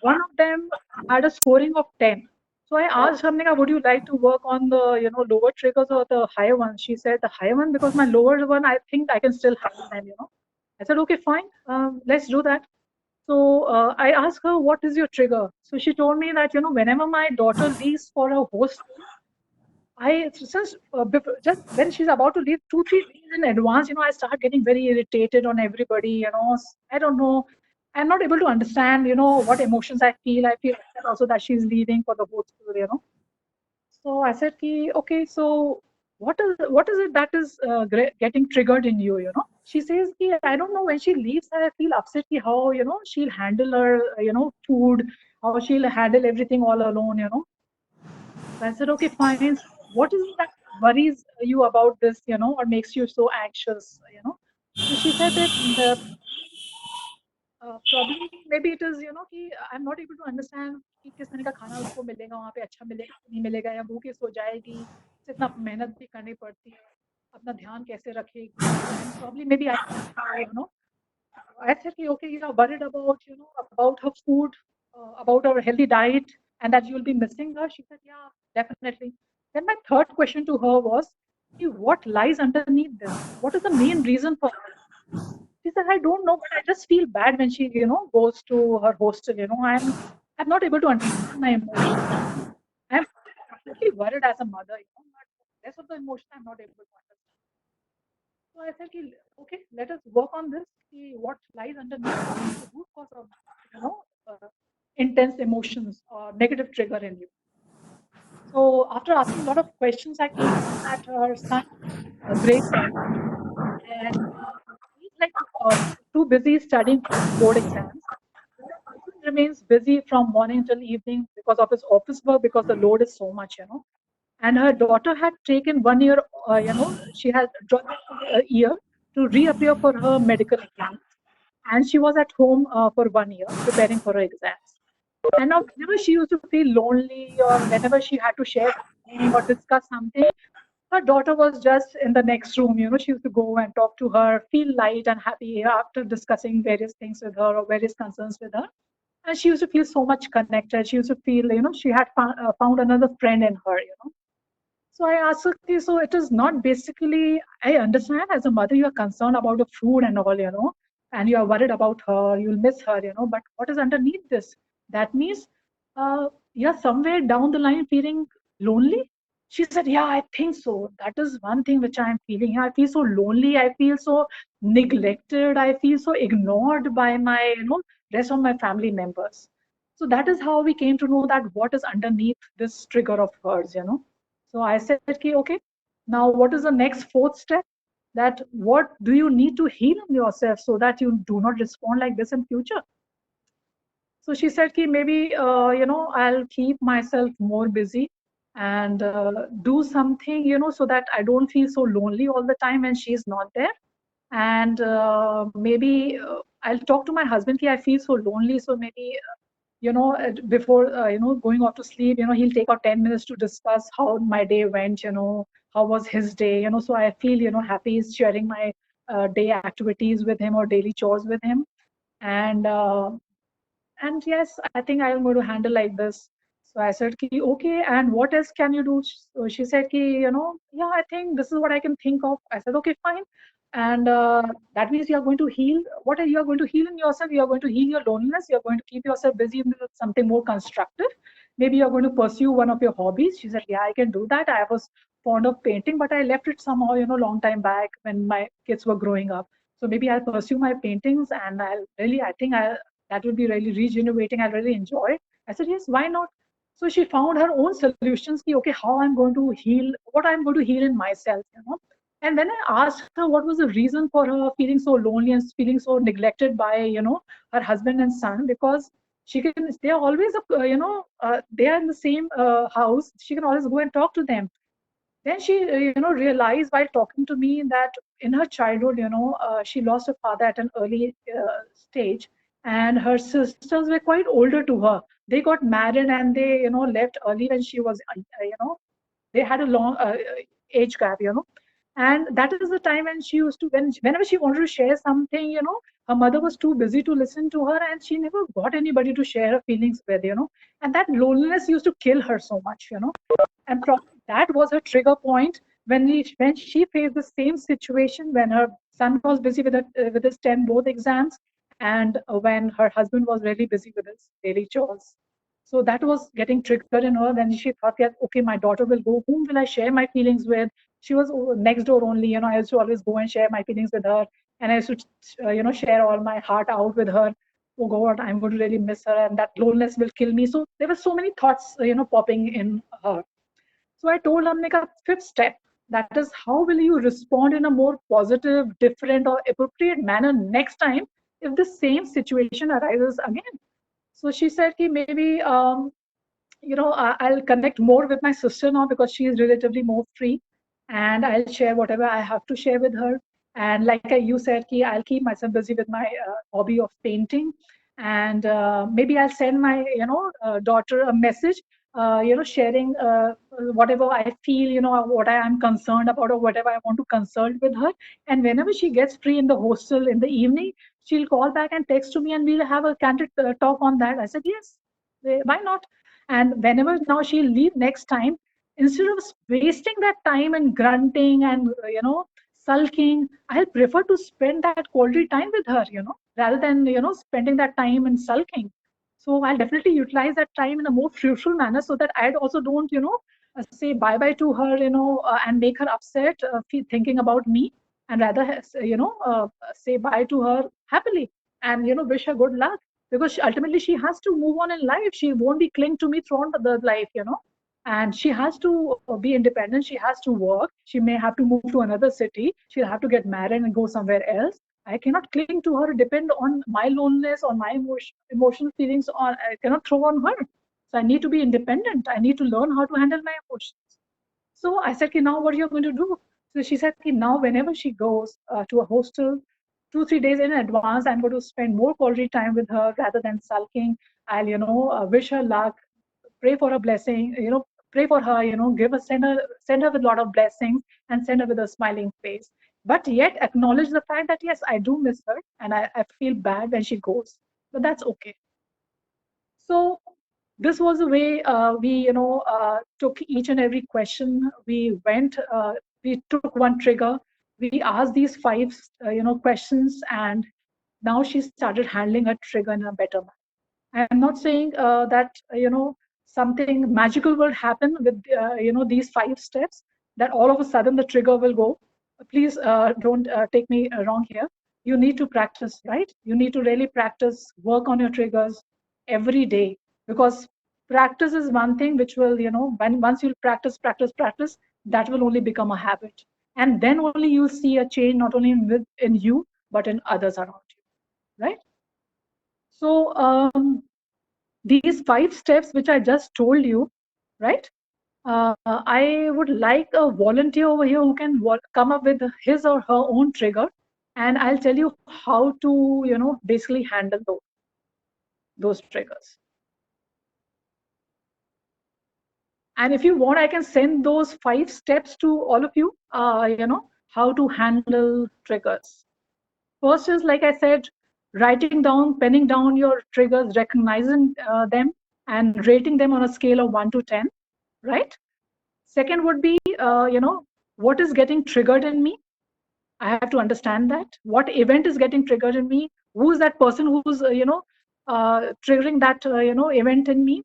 one of them had a scoring of 10. So I asked her, would you like to work on the lower triggers or the higher ones? She said the higher one, because my lower one, I think I can still handle them. I said, okay, fine, let's do that. So I asked her, what is your trigger? So she told me that whenever my daughter leaves for a host, just when she's about to leave 2-3 days in advance, I start getting very irritated on everybody. I don't know. I'm not able to understand, what emotions I feel. I feel also that she's leaving for the host. So I said, okay, so what is it that is getting triggered in you? She says, I don't know, when she leaves, I feel upset how she'll handle her food, how she'll handle everything all alone. So I said, okay, fine. What is it that worries you about this, or makes you so anxious? So she said that probably maybe it is कि I'm not able to understand कि किस तरह का खाना उसको मिलेगा वहाँ पे, अच्छा मिलेगा नहीं मिलेगा, या भूखे सो जाएगी, इतना मेहनत भी करनी पड़ती है, अपना ध्यान कैसे रखेगी, and probably maybe I said okay, you are worried about about her food, about her healthy diet, and that you will be missing her. She said, yeah, definitely. Then my third question to her was, what lies underneath this? What is the main reason for this? She said, I don't know, but I just feel bad when she, goes to her hostel. I'm not able to understand my emotions. I'm completely worried as a mother, but the rest of the emotion I'm not able to understand. So I said, okay, let us work on this. What lies underneath the root cause of, intense emotions or negative trigger in you. So after asking a lot of questions, I came at her son, grade 10, and he's like too busy studying for board exams. He remains busy from morning till evening because of his office work, because the load is so much. And her daughter had taken 1 year, she had dropped a year to reappear for her medical exams. And she was at home for 1 year preparing for her exams. And now whenever she used to feel lonely, or whenever she had to share something or discuss something, her daughter was just in the next room. She used to go and talk to her, feel light and happy after discussing various things with her or various concerns with her. And she used to feel so much connected. She used to feel, she had found another friend in her, So I asked her, "Okay, so it is not basically, I understand as a mother, you are concerned about the food and all, and you are worried about her, you'll miss her, but what is underneath this? That means you're somewhere down the line feeling lonely." She said, "Yeah, I think so. That is one thing which I'm feeling. I feel so lonely. I feel so neglected. I feel so ignored by my, rest of my family members." So that is how we came to know that what is underneath this trigger of hers, So I said, okay, now what is the next fourth step? That what do you need to heal in yourself so that you do not respond like this in future? So she said, maybe, I'll keep myself more busy and do something, so that I don't feel so lonely all the time when she's not there. And maybe I'll talk to my husband, I feel so lonely. So maybe, before, going off to sleep, he'll take out 10 minutes to discuss how my day went, how was his day, so I feel, happy sharing my day activities with him or daily chores with him. And yes, I think I'm going to handle like this. So I said, okay, and what else can you do? So she said, yeah, I think this is what I can think of. I said, okay, fine. And that means you are going to heal. What are you are going to heal in yourself? You are going to heal your loneliness. You are going to keep yourself busy with something more constructive. Maybe you are going to pursue one of your hobbies. She said, yeah, I can do that. I was fond of painting, but I left it somehow, long time back when my kids were growing up. So maybe I'll pursue my paintings, and I think that would be really regenerating. I really enjoy. I said, yes, why not? So she found her own solutions. Okay, how I'm going to heal, what I'm going to heal in myself, And when I asked her what was the reason for her feeling so lonely and feeling so neglected by, her husband and son, because they are always, they are in the same house. She can always go and talk to them. Then she, realized while talking to me that in her childhood, she lost her father at an early stage, and her sisters were quite older to her. They got married and they, left early when she was, they had a long age gap, And that is the time when she used to, whenever she wanted to share something, her mother was too busy to listen to her, and she never got anybody to share her feelings with, And that loneliness used to kill her so much, And that was her trigger point when she faced the same situation when her son was busy with his 10 board exams, and when her husband was really busy with his daily chores. So that was getting triggered in her. Then she thought, yeah, okay, my daughter will go. Whom will I share my feelings with? She was next door only. I used to always go and share my feelings with her, and I used to, share all my heart out with her. Oh God, I'm going to really miss her, and that loneliness will kill me. So there were so many thoughts, popping in her. So I told Amnika, fifth step, that is, how will you respond in a more positive, different, or appropriate manner next time if the same situation arises again? So she said, maybe, I'll connect more with my sister now because she is relatively more free, and I'll share whatever I have to share with her. And like you said, I'll keep myself busy with my hobby of painting, and maybe I'll send my daughter a message, sharing whatever I feel, what I am concerned about or whatever I want to consult with her. And whenever she gets free in the hostel in the evening, she'll call back and text to me, and we'll have a candid talk on that. I said, yes, why not? And whenever now she'll leave next time, instead of wasting that time and grunting and sulking, I'll prefer to spend that quality time with her, rather than spending that time in sulking. So I'll definitely utilize that time in a more fruitful manner, so that I also don't say bye bye to her, and make her upset, thinking about me, and rather say bye to her happily, and wish her good luck, because ultimately she has to move on in life. She won't be cling to me throughout the life, and she has to be independent. She has to work. She may have to move to another city. She'll have to get married and go somewhere else. I cannot cling to her, depend on my loneliness, on my emotional feelings, on I cannot throw on her. So I need to be independent. I need to learn how to handle my emotions. So I said, now what are you going to do? So she said, now whenever she goes to a hostel, 2-3 days in advance, I'm going to spend more quality time with her rather than sulking. I'll, wish her luck, pray for her blessing, pray for her, send her with a lot of blessings, and send her with a smiling face. But yet acknowledge the fact that, yes, I do miss her, and I feel bad when she goes. But that's okay. So this was the way we, took each and every question. We took one trigger. We asked these 5, questions, and now she started handling her trigger in a better manner. I'm not saying that, something magical will happen with, these 5 steps, that all of a sudden the trigger will go. Please don't take me wrong here. You need to practice, right? You need to really practice, work on your triggers every day, because practice is one thing which will, once you practice, that will only become a habit. And then only you'll see a change, not only in you, but in others around you, right? So these 5 steps which I just told you, right? I would like a volunteer over here who can come up with his or her own trigger, and I'll tell you how to, basically handle those triggers. And if you want, I can send those 5 steps to all of you, how to handle triggers. First is, like I said, writing down, penning down your triggers, recognizing them, and rating them on a scale of 1 to 10, right? Second would be, what is getting triggered in me? I have to understand that. What event is getting triggered in me? Who is that person who's, triggering that, event in me,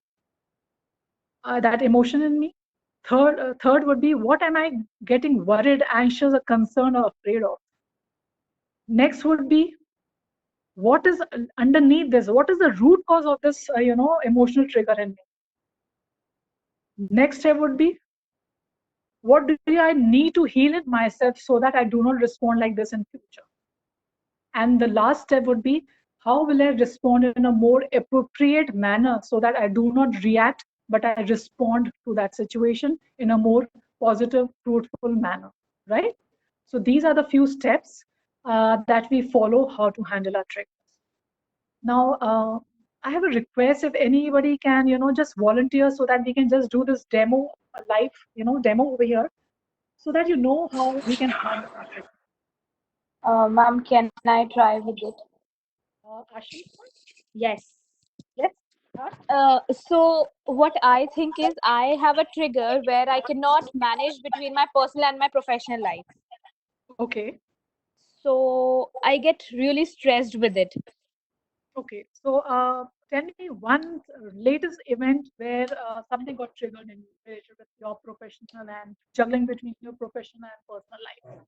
that emotion in me? Third would be, what am I getting worried, anxious, or concerned, or afraid of? Next would be, what is underneath this? What is the root cause of this, emotional trigger in me? Next step would be, what do I need to heal it myself so that I do not respond like this in future? And the last step would be, how will I respond in a more appropriate manner so that I do not react, but I respond to that situation in a more positive, fruitful manner, right? So these are the few steps that we follow how to handle our triggers. Now, I have a request, if anybody can, just volunteer so that we can just do this demo, live, demo over here, so that you know how we can handle our triggers. Ma'am, can I try with it? Ashi? Yes. Yes. So what I think is, I have a trigger where I cannot manage between my personal and my professional life. Okay. So I get really stressed with it. Okay. So tell me one latest event where something got triggered in related with your professional and juggling between your professional and personal life.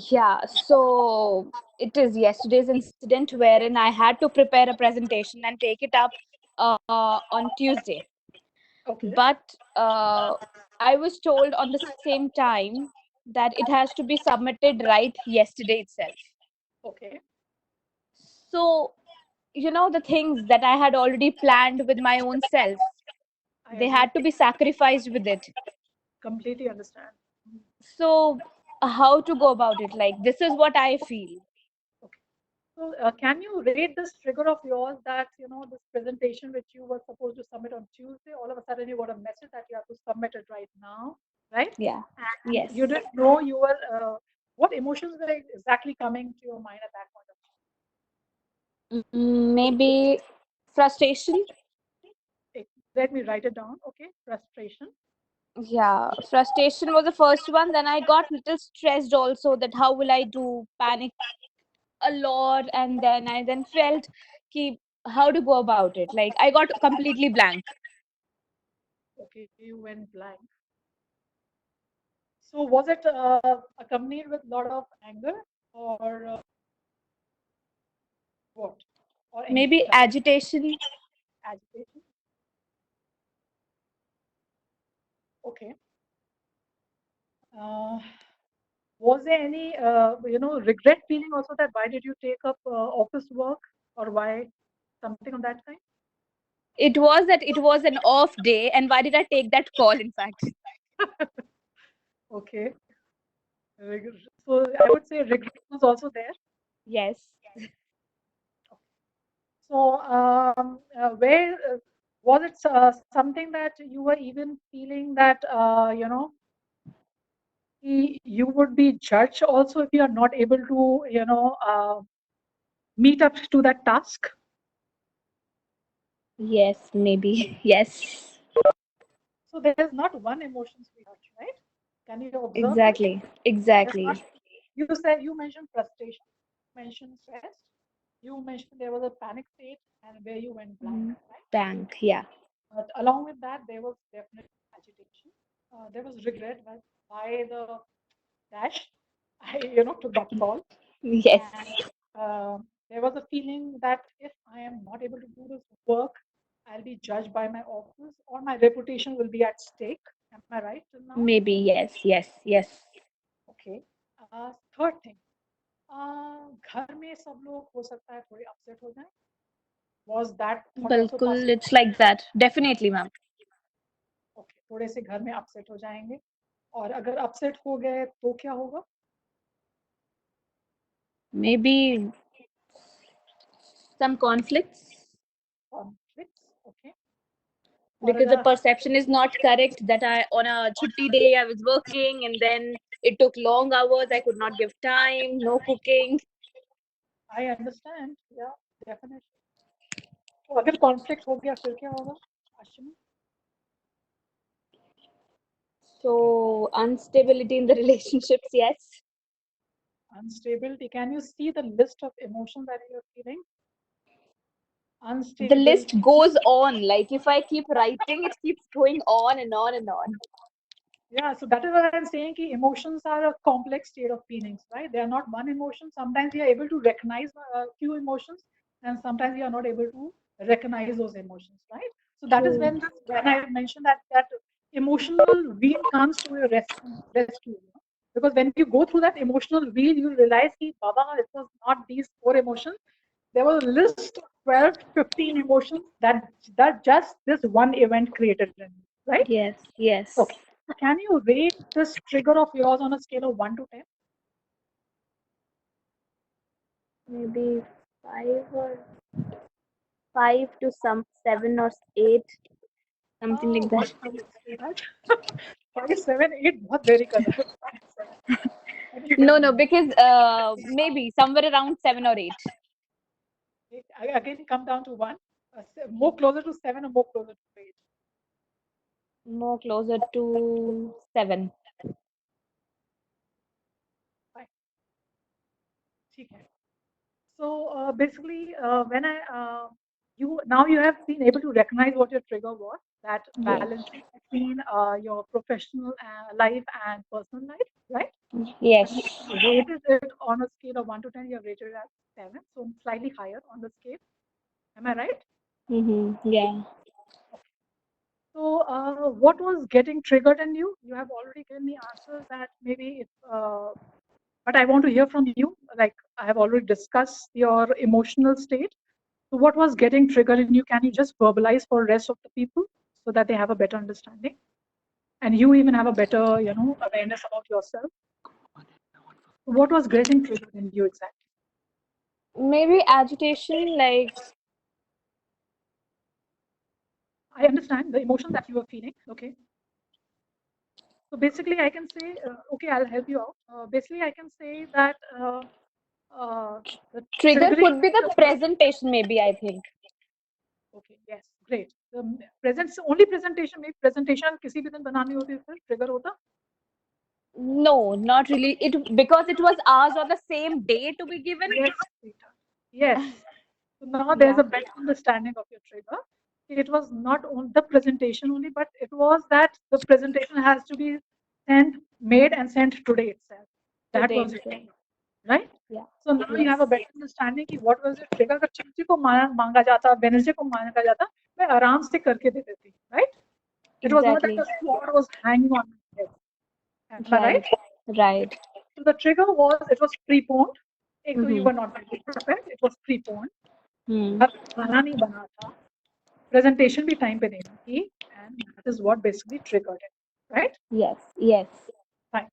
Yeah, so it is yesterday's incident wherein I had to prepare a presentation and take it up on Tuesday. Okay. But I was told on the same time that it has to be submitted right yesterday itself. Okay. So, the things that I had already planned with my own self, they had to be sacrificed with it. Completely understand. So, how to go about it? Like, this is what I feel. So can you rate this trigger of yours that, this presentation which you were supposed to submit on Tuesday, all of a sudden you got a message that you have to submit it right now, right? Yeah. And Yes. you didn't know you were, what emotions were exactly coming to your mind at that point of time? Maybe frustration. Let me write it down. Okay, frustration. Yeah, frustration was the first one. Then I got little stressed also, that how will I do, panic a lot, and then I felt how to go about it. Like, I got completely blank. Okay, you went blank. So was it accompanied with a lot of anger, or what? Or Maybe anxiety? agitation. Agitation. Okay. Was there any, regret feeling also, that why did you take up office work, or why something of that kind? It was that it was an off day, and why did I take that call, in fact? Okay. So I would say regret was also there. Yes. So where was it something that you were even feeling that, you would be judged also if you are not able to, meet up to that task? Yes, maybe. Yes. So there's not one emotion, sweetheart, right? Can you observe that? Exactly. There's Exactly. not. You mentioned frustration, mentioned stress, you mentioned there was a panic state and where you went blank, right? Bank. Yeah. But along with that, there was definitely agitation. There was regret by the dash. I took that call. Yes. And there was a feeling that if I am not able to do this work, I'll be judged by my office or my reputation will be at stake. Am I right till now? Maybe. Yes. Yes. Yes. Okay. Third thing, घर में सब लोग हो सकता है थोड़े upset हो जाएं. Was that thought also Bilkul, possible? it's like that. Definitely, ma'am. Okay, थोड़े से घर में upset हो जाएंगे और अगर upset हो गए तो क्या होगा? Maybe some conflicts Conflicts, okay. because the अगर perception is not correct that I on a chutti day I was working and then it took long hours. I could not give time. No cooking. I understand, yeah, definitely. तो अगर conflict हो गया फिर क्या होगा? Ashwini? So instability in the relationships. Yes. Instability. Can you see the list of emotions that you're feeling? The Unstability. list goes on. Like if I keep writing, it keeps going on and on and on. Yeah, so that is what I'm saying. Ki emotions are a complex state of feelings, right? They are not one emotion. Sometimes we are able to recognize a few emotions, and sometimes we are not able to recognize those emotions, right? So that is True. when I mentioned that emotional wheel comes to your rescue. Because when you go through that emotional wheel, you realize, ki, Baba, it was not these 4 emotions. There was a list of 12, 15 emotions that just this one event created in me, right? Yes. Yes. Okay. So can you rate this trigger of yours on a scale of 1 to 10? Maybe 5 to some 7 or 8, something like What that. I would say that 5, 7, 8, बहुत देरी कर रहे हो. 5, 7. No, because maybe somewhere around 7 or 8. Again, come down to 1. More closer to 7 or more closer to 8? More closer to 7. Fine. ठीक है. So basically, when you have been able to recognize what your trigger was, that Yes. balancing between your professional life and personal life, right? Yes. And you rated it on a scale of 1 to 10. You have rated it at 7, so slightly higher on the scale. Am I right? Yeah. So what was getting triggered in you? You have already given me answers that maybe if. But I want to hear from you. Like I have already discussed your emotional state. So what was getting triggered in you? Can you just verbalize for the rest of the people so that they have a better understanding? And you even have a better, awareness about yourself. What was getting triggered in you exactly? Maybe agitation, like I understand the emotion that you were feeling. Okay. So basically, I can say, okay, I'll help you out. Basically, I can say that the trigger triggering. could be the presentation, maybe, I think. Okay, yes, great. The only presentation, maybe presentation किसी भी दिन बनानी होती है फिर trigger होता? No, not really. It because it was ours on the same day to be given. Yes, Rita. Yes. So now there's a better understanding of your trigger. It was not on the presentation only, but it was that the presentation has to be made and sent today itself. That Today was it, itself. right? Yeah. So now you have a better understanding कि what was your trigger. अगर Tuesday को मांगा जाता, Wednesday को मांगा जाता, मैं आराम से करके दे देती, right? It was not that Exactly. the sword was hanging on my head. Am I right? Right. So the trigger was, it was preponed. एक तो you Mhm. were not prepared. It was preponed. Hmm. अब खाना नहीं बना था. Presentation भी time पे देनी थी, and that is what basically triggered it, right? Yes. Yes. Fine.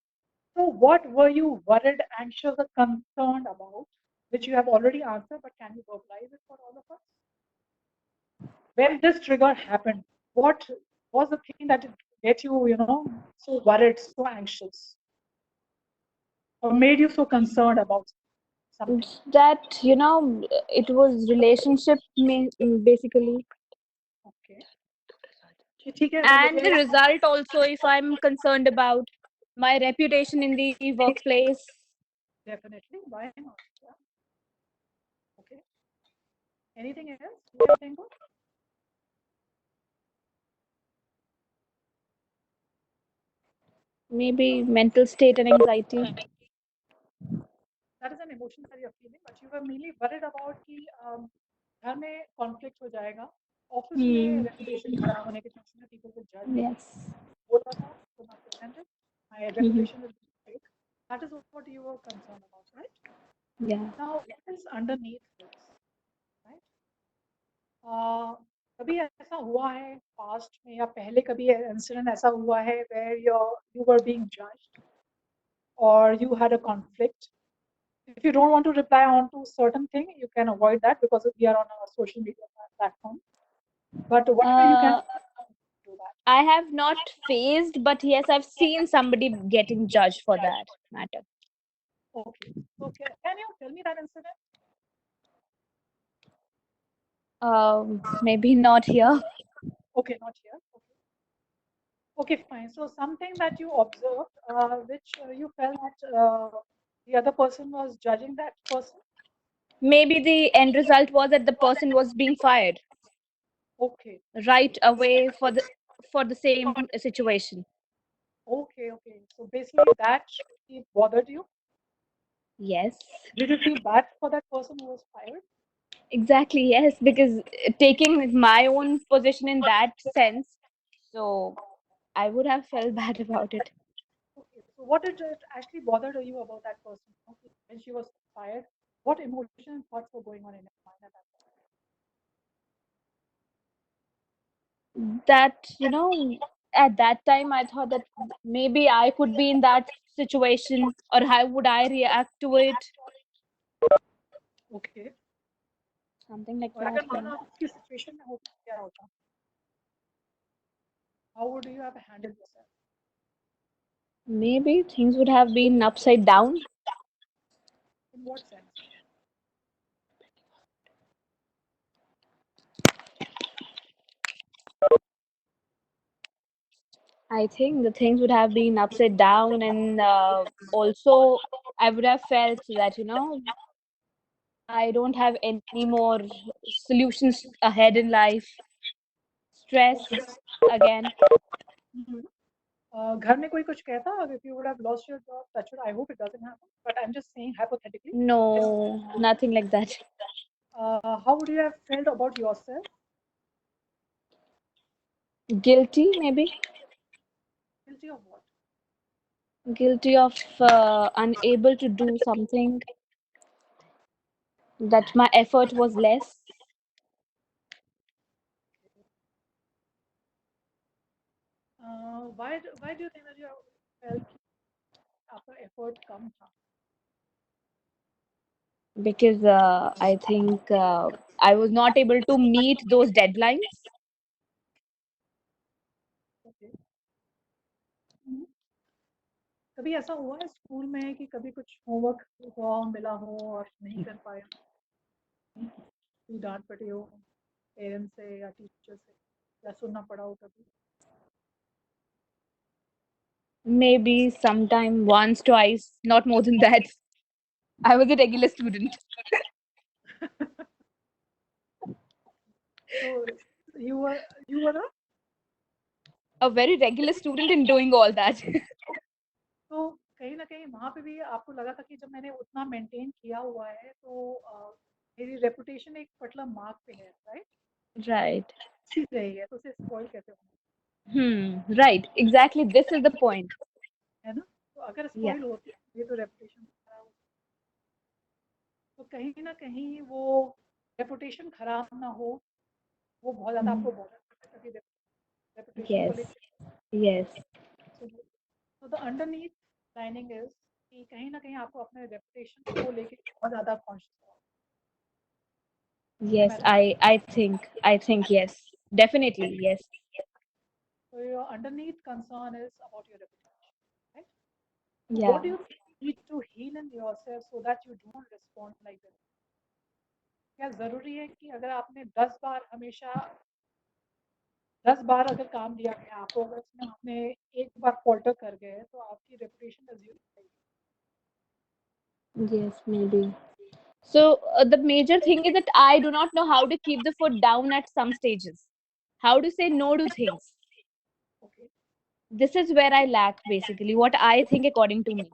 So what were you worried, anxious, or concerned about, which you have already answered, but can you verbalize it for all of us? When this trigger happened, what was the thing that get you, so worried, so anxious, or made you so concerned about something? That it was relationship basically. कि ठीक है अगर And the मुझे result also, if I'm concerned about my reputation in the workplace. definitely, why not? Yeah. Okay. Anything else you can think of? Maybe mental state and anxiety. That is an emotion that you're feeling, but you were mainly worried about कि घर में conflict हो जाएगा, office में reputation खराब होने के chances में people will judge me. Yes. बोला था, will not present it. My reputation will be fake. That is what you were concerned about, right? Yeah. Now, what is underneath this, right? कभी ऐसा हुआ है पास्ट में या पहले कभी इंसिडेंट ऐसा हुआ है where you were being judged or you had a conflict? If you don't want to reply on to certain thing, you can avoid that because we are on a social media platform. But whatever you can do that. I have not faced, but yes, I've seen somebody getting judged for that matter. Okay. So can you tell me that incident? Maybe not here. Okay, not here. Okay. Okay, fine. So something that you observed, which you felt that the other person was judging that person. Maybe the end result was that the person was being fired Okay. right away for the same situation. Okay, okay. So basically that it bothered you. Yes. Did you feel bad for that person who was fired? Exactly, yes, because taking my own position in that sense, so I would have felt bad about it. Okay. So what did it actually bothered you about that person? Okay. When she was fired, what emotions and thoughts were going on in your mind at that That, at that time I thought that maybe I could be in that situation, or how would I react to it? point? Okay. Something like और that. अगर मान लो आपकी situation में हो क्या होता? How would you have handled yourself? Maybe things would have been upside down. In what sense? I think the things would have been upside down, and also I would have felt that, I don't have any more solutions ahead in life. Stress again. घर में कोई कुछ कहता if you would have lost your job, touch wood, I hope it doesn't happen, but I'm just saying hypothetically. No, nothing like that. How would you have felt about yourself? Guilty, maybe. Guilty of what? Guilty of unable to do something, that my effort was less. Why do you think that you felt आपका effort कम था? Because I think I was not able to meet those deadlines. Okay. कभी ऐसा हुआ है school में कि कभी कुछ होमवर्क हुआ मिला हो और नहीं कर पाए डांट पड़ी हो पेरेंट्स से या टीचर से या सुनना पड़ा हो कभी? Maybe sometime once, twice, not more than that. I was a regular student. So you were A very regular student in doing all that. तो कहीं ना कहीं वहाँ पे भी आपको लगा था कि जब मैंने उतना मेंटेन किया हुआ है तो मेरी रेपुटेशन एक पर्टिकुलर मार्क पे है, राइट? Right. ठीक रही है तो उसे स्पॉइल कैसे होना Right. Exactly. This is the point. है ना? तो अगर Yeah. स्पॉइल होती है ये तो रेपुटेशन खराब तो कहीं ना कहीं वो रेपुटेशन खराब ना हो वो बहुत ज़्यादा आपको बॉदर करता है रेपुटेशन को Yes. लेकर Yes. तो द अंडरनीथ लाइनिंग इज कि कहीं ना कहीं आपको अपने रेपुटेशन को लेके बहुत ज़्यादा कॉन्शियस हो Yes. I think yes. Definitely yes. So your underneath concern is about your reputation, right? Yeah. What do you need to heal in yourself so that you don't respond like this? क्या जरूरी है कि अगर आपने 10 बार हमेशा 10 बार अगर काम दिया गया आपको, अगर उसमें आपने एक बार फॉल्टर कर गए तो आपकी रेपुटेशन अज्यूम रहेगी। Yes, maybe. So the major thing is that I do not know how to keep the foot down at some stages. How to say no to things. Okay. This is where I lack, basically, what I think according to me.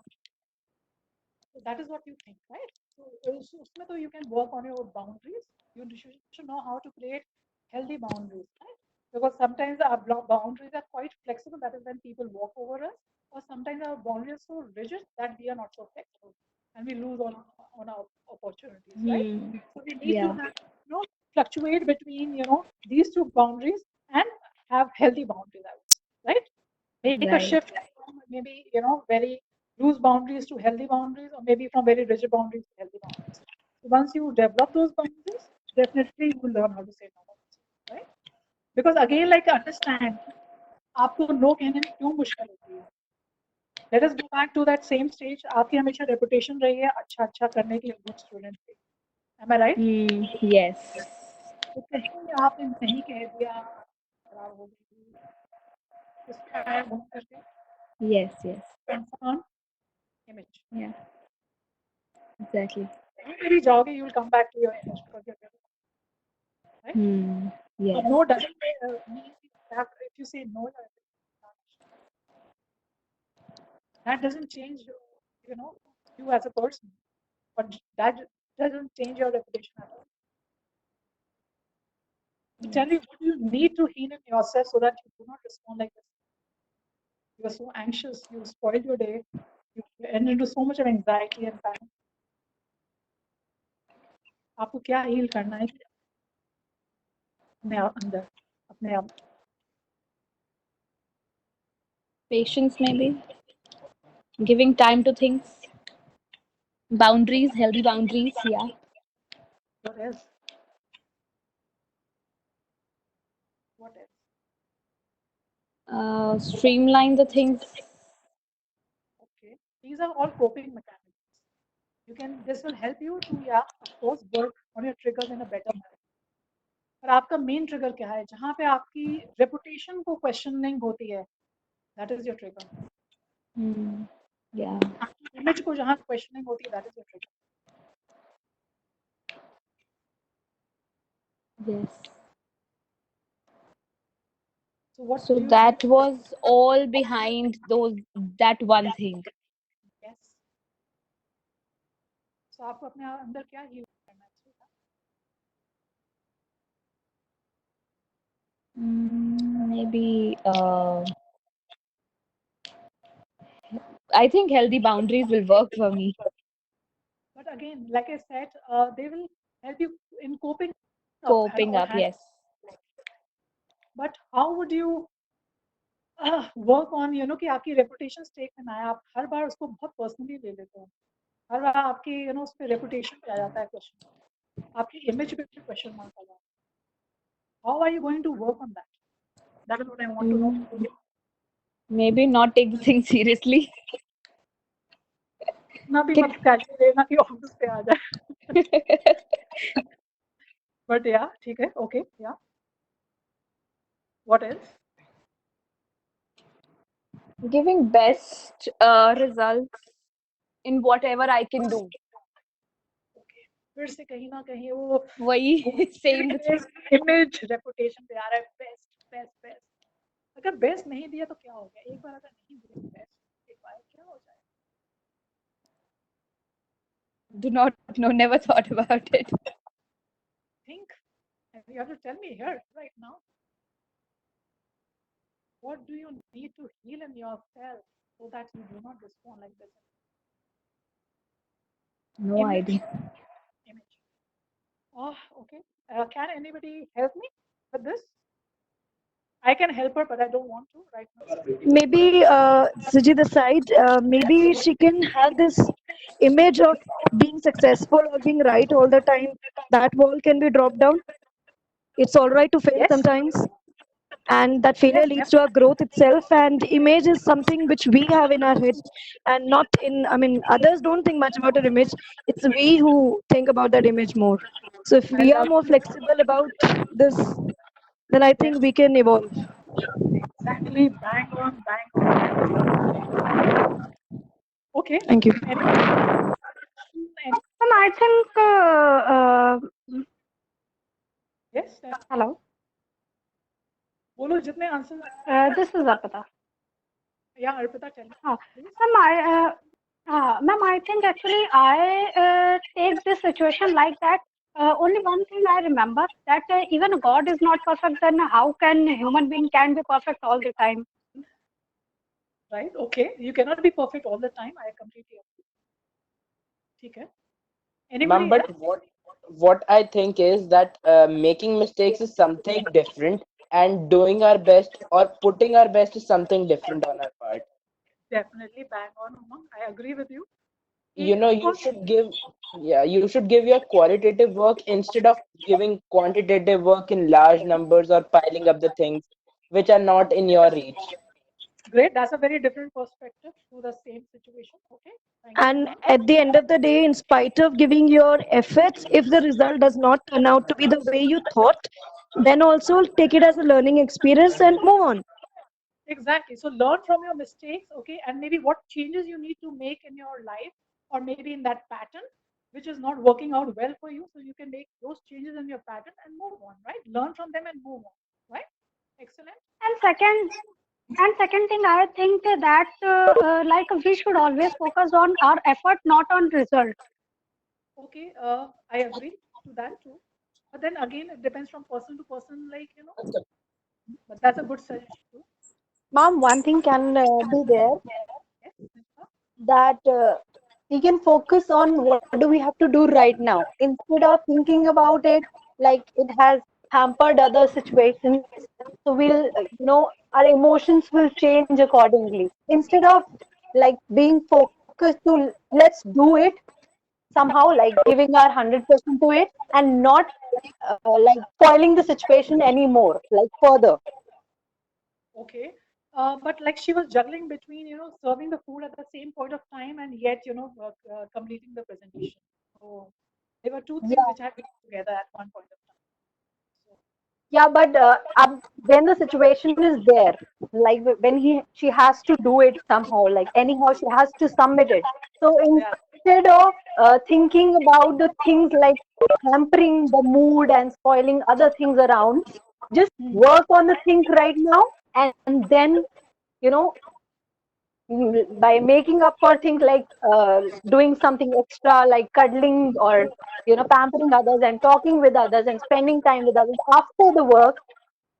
So that is what you think, right? So उसमें तो you can work on your boundaries. You should know how to create healthy boundaries, right? Because sometimes our boundaries are quite flexible. That is when people walk over us, or sometimes our boundaries are so rigid that we are not so flexible, and we lose on our opportunities, right? So we need to have, fluctuate between these two boundaries and have healthy boundaries, I would say, right? Make a Right. shift from maybe very loose boundaries to healthy boundaries, or maybe from very rigid boundaries to healthy boundaries. So once you develop those boundaries, definitely you will learn how to say no, right? Because again, like, understand आपको no कहने में क्यों मुश्किल होती है. Let us go back to that same stage. आपकी हमेशा reputation रही है अच्छा करने के लिए, good student की. Am I right? Yes. तो कहीं आपने नहीं कह दिया, खराब हो गई, उसका है घूम करके. Yes. Concern image. Yeah. Exactly. Maybe जाओगे, you will come back to your image because you're better. Right? Yes. So no doesn't mean that if you say no, that doesn't change you as a person, but that doesn't change your reputation at all. So tell me, what do you need to heal in yourself so that you do not respond like this? You are so anxious, you spoil your day, you enter into so much of anxiety and panic. आपको क्या heal करना है अपने अंदर, अपने आप? Patience, maybe. Giving time to things. Boundaries, healthy boundaries. Yeah. What else? What else? Streamline the things. Okay, these are all coping mechanisms. This will help you to, of course, work on your triggers in a better manner. पर आपका main trigger क्या है, जहाँ पे आपकी reputation को questioning होती है, that is your trigger. Yeah. Image को जहाँ क्वेश्चनिंग होती है, that is your trigger. Yes. So what? So that was all behind that one thing. Yes. So आपको अपने अंदर क्या हील करना चाहिए? Maybe I think healthy boundaries will work for me. But again, like I said, they will help you in coping up. Yes. But how would you work on कि आपकी reputation stake में ना आए? आप हर बार उसको बहुत पर्सनली ले लेते हो. हर बार आपकी उस पे रेपुटेशन पे आ जाता है क्वेश्चन, आपकी इमेज पे क्वेश्चन मार्क आ जाता है. How are you going to work on that? That is what I want to know from you. Maybe not take the thing seriously. इतना भी मत कैजुअल लेना कि ऑफिस पे आ जाए. But yeah, ठीक है, okay, yeah. What else? Giving best results in whatever I can do. Okay. फिर से कहीं ना कहीं वो वही same इमेज रेपुटेशन पे आ रहा है. बेस्ट अगर बेस्ट नहीं दिया तो क्या हो गया? एक बार अगर नहीं दिया बेस्ट, एक बार क्या हो जाए? Do not know, never thought about it. Think, and you have to tell me here right now. What do you need to heal in yourself so that you do not respond like this? No idea. Image. Oh, okay. Can anybody help me with this? I can help her, but I don't want to right now. Maybe Suji the side, maybe she can have this image of being successful or being right all the time. That wall can be dropped down. It's all right to fail sometimes, and that failure leads to our growth itself. And image is something which we have in our head, and not in. I mean, others don't think much about our image. It's we who think about that image more. So if we are more flexible about this then I think we can evolve. Exactly, bang on, bang on. Okay. Thank you. Ma'am, I think, Yes. hello, बोलो जितने answer. this is Arpita. Yeah, Arpita, tell me. Ma'am, I think actually I take this situation like that. Only one thing I remember that even God is not perfect, then how can human being can be perfect all the time? Right? Okay. You cannot be perfect all the time. I completely agree. Okay. Anybody Ma'am, but else? what I think is that making mistakes is something different, and doing our best or putting our best is something different on our part. Definitely bang on, Umang. I agree with you. You know, you should give, yeah, you should give your qualitative work instead of giving quantitative work in large numbers or piling up the things which are not in your reach. Great. That's a very different perspective to the same situation. Okay. Thank you, And Umang. at the end of the day, in spite of giving your efforts, if the result does not turn out to be the way you thought, then also take it as a learning experience and move on. Exactly. So learn from your mistakes, okay, and maybe what changes you need to make in your life, or maybe in that pattern, which is not working out well for you. So you can make those changes in your pattern and move on, right? Learn from them and move on, right? Excellent. And second thing, I think that like we should always focus on our effort, not on result. Okay, I agree to that too. But then again, it depends from person to person, like, but that's a good suggestion too. Ma'am, one thing can be there Yes, Nisha? that we can focus on what do we have to do right now instead of thinking about it like it has hampered other situations. So we'll, our emotions will change accordingly. Instead of like being focused to let's do it somehow, like giving our 100% to it and not like spoiling the situation anymore, like further. Okay. But like she was juggling between, serving the food at the same point of time and yet, completing the presentation. So there were two things Yeah. which had to be together at one point of time. Yeah, but when the situation is there, like when she has to do it somehow, like anyhow she has to submit it. So instead of thinking about the things like hampering the mood and spoiling other things around, just work on the things right now, and then you know by making up for things like doing something extra like cuddling or pampering others and talking with others and spending time with others after the work,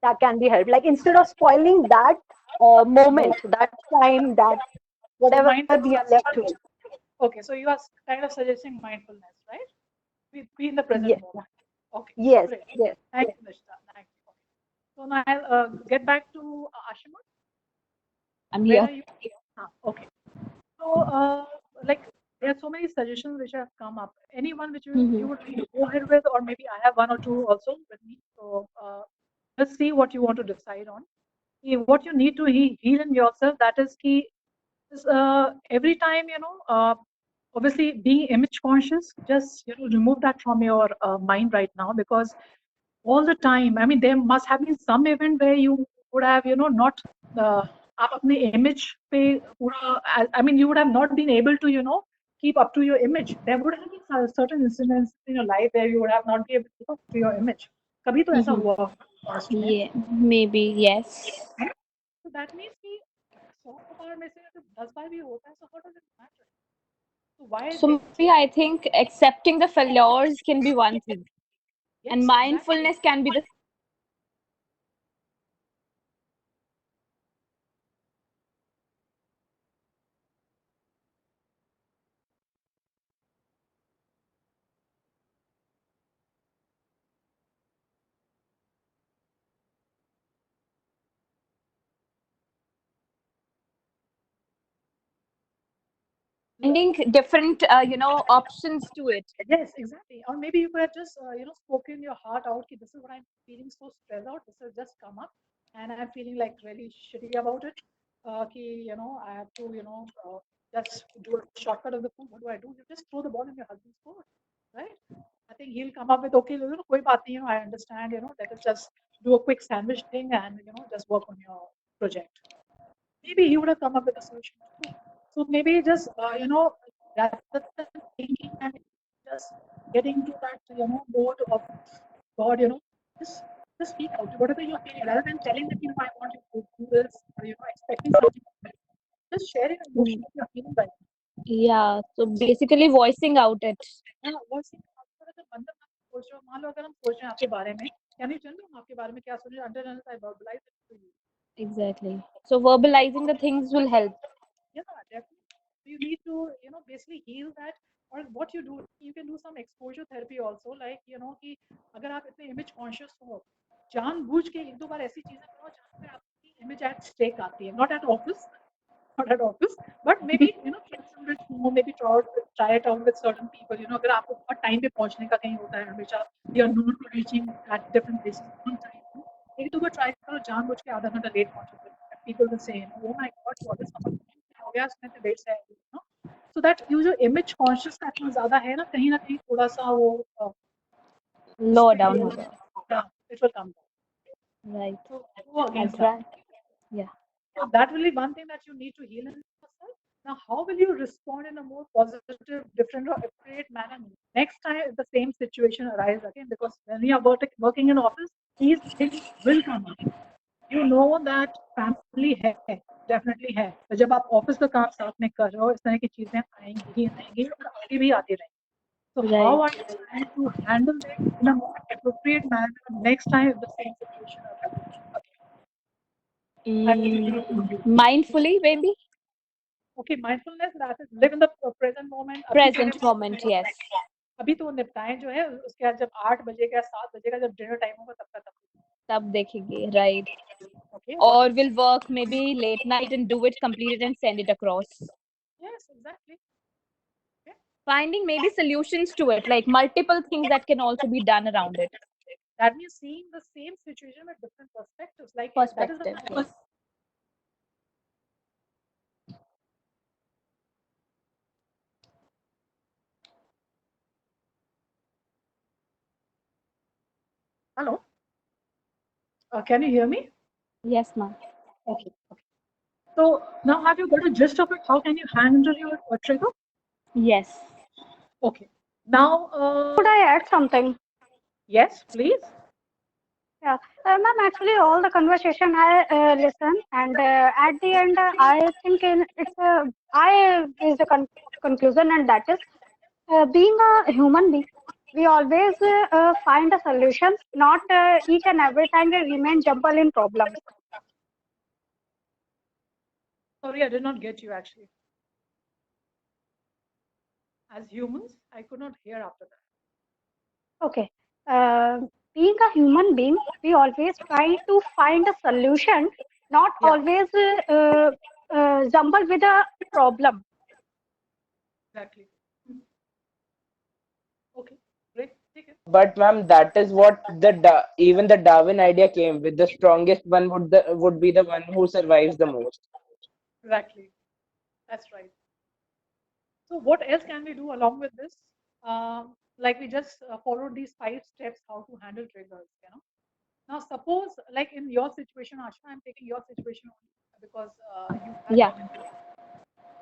that can be helped, like instead of spoiling that moment, that time, that So whatever we are left mindfulness. with. Okay, so you are kind of suggesting mindfulness, right? Be in the present Yes, moment. Okay, yes, great. yes. Thank you, Nishita. Thank you. Okay. So now I'll get back to Ashima. I'm Where here. are you? Okay. So, like, there are so many suggestions which have come up. Anyone which you would like to go ahead with, or maybe I have one or two also with me. So, let's see what you want to decide on. What you need to heal in yourself, that is key. Is every time, obviously being image conscious, just remove that from your mind right now, because all the time, I mean, there must have been some event where you would have, not आप अपने image पे पूरा, I mean, you would have not been able to, keep up to your image. There would have been certain incidents in your life where you would have not been able to keep up to your image. कभी तो ऐसा हुआ past में. Yeah, maybe, yes. So that means कि 100 बार में से अगर 10 बार भी होता है, so how does it matter? So why So maybe I think accepting the failures can be one thing, and Yes, mindfulness can be the finding different, options to it. Yes, exactly. Or maybe you could have just, spoken your heart out. Ki, this is what I'm feeling so stressed out. This has just come up, and I'm feeling like really shitty about it. I have to, just do a shortcut of the food. What do? You just throw the ball in your husband's court. right? I think he'll come up with, okay, koi baat nahi, I understand, let us just do a quick sandwich thing and, just work on your project. Maybe he would have come up with a solution too. So maybe just, rather than thinking and just getting to that, mode of God, just, just speak out, whatever you're feeling, rather than telling them, I want you to do this, or, expecting something from them. Just share your emotion, what you're feeling right now. Yeah, so basically voicing out it. हाँ, voicing out, अगर बंदा सोच रहा हो, मान लो अगर हम सोच रहे हैं आपके बारे में, can you tell me आपके बारे में क्या सोच रहे हैं, until I verbalize it to you. Exactly. So verbalizing the things will help. Yeah, definitely. You need to, basically heal that. Or what you do, you can do some exposure therapy also, like, कि अगर आप इतने image conscious हो, जानबूझ के एक दो बार ऐसी चीजें करो जहाँ पे आपकी image at stake आती है, not at office, but maybe, try some with home, maybe try it out with certain people, अगर आपको बहुत time पे पहुँचने का कहीं होता है हमेशा, you are known to reaching at different places on time, एक दो बार try करो जानबूझ के आधा घंटा late पहुँचो, people will say, oh my god, what is happening? हो गया इसमें तो late से आएगी, so that you जो image conscious का इतना ज़्यादा है ना, कहीं ना कहीं थोड़ा सा वो Lower down होगा. yeah, it will come down. Right. So go against That's that. right. Yeah. So that will be one thing that you need to heal in yourself. Now, how will you respond in a more positive, different, or appropriate manner next time if the same situation arises again? Because when we are working in office, these things will come up. You know that family है, definitely है. तो जब आप office का काम साथ में कर रहे हो, इस तरह की चीजें आएंगी और आगे भी आती रहेंगी. So how are you trying to handle it in a more appropriate manner next time if the same situation arises again? Mindfully, maybe. Okay, mindfulness, that is live in the present moment. Present moment, yes. अभी तो निपटाएं जो है, उसके बाद जब 8 बजेगा 7 बजेगा जब डिनर टाइम होगा तब तक तब देखेंगे, right? Okay. Or we'll work maybe late night and do it, complete it, and send it across. Yes, exactly. Okay. Finding maybe solutions to it, like multiple things that can also be done around it. That means seeing the same situation with different perspectives. Like Perspective, that is the yes. Hello. Can you hear me? Yes, ma'am. Okay. Okay. So now have you got a gist of it? How can you handle your trigger? Yes. Okay. Now. Could I add something? Yes, please. Yeah, ma'am. Actually, all the conversation I listen, and at the end, I think I is the conclusion, and that is being a human being. We always find a solution, not each and every time we remain jumble in problems. Sorry, I did not get you actually. As humans, I could not hear after that. Okay. Being a human being, we always try to find a solution, not always jumble with a problem. Exactly. Okay, great. But ma'am, that is what even the Darwin idea came with. The strongest one would be the one who survives the most. Exactly. That's right. So what else can we do along with this? Like we just followed these 5 steps how to handle triggers. Now suppose like in your situation, Ashna, I'm taking your situation because you have Yeah.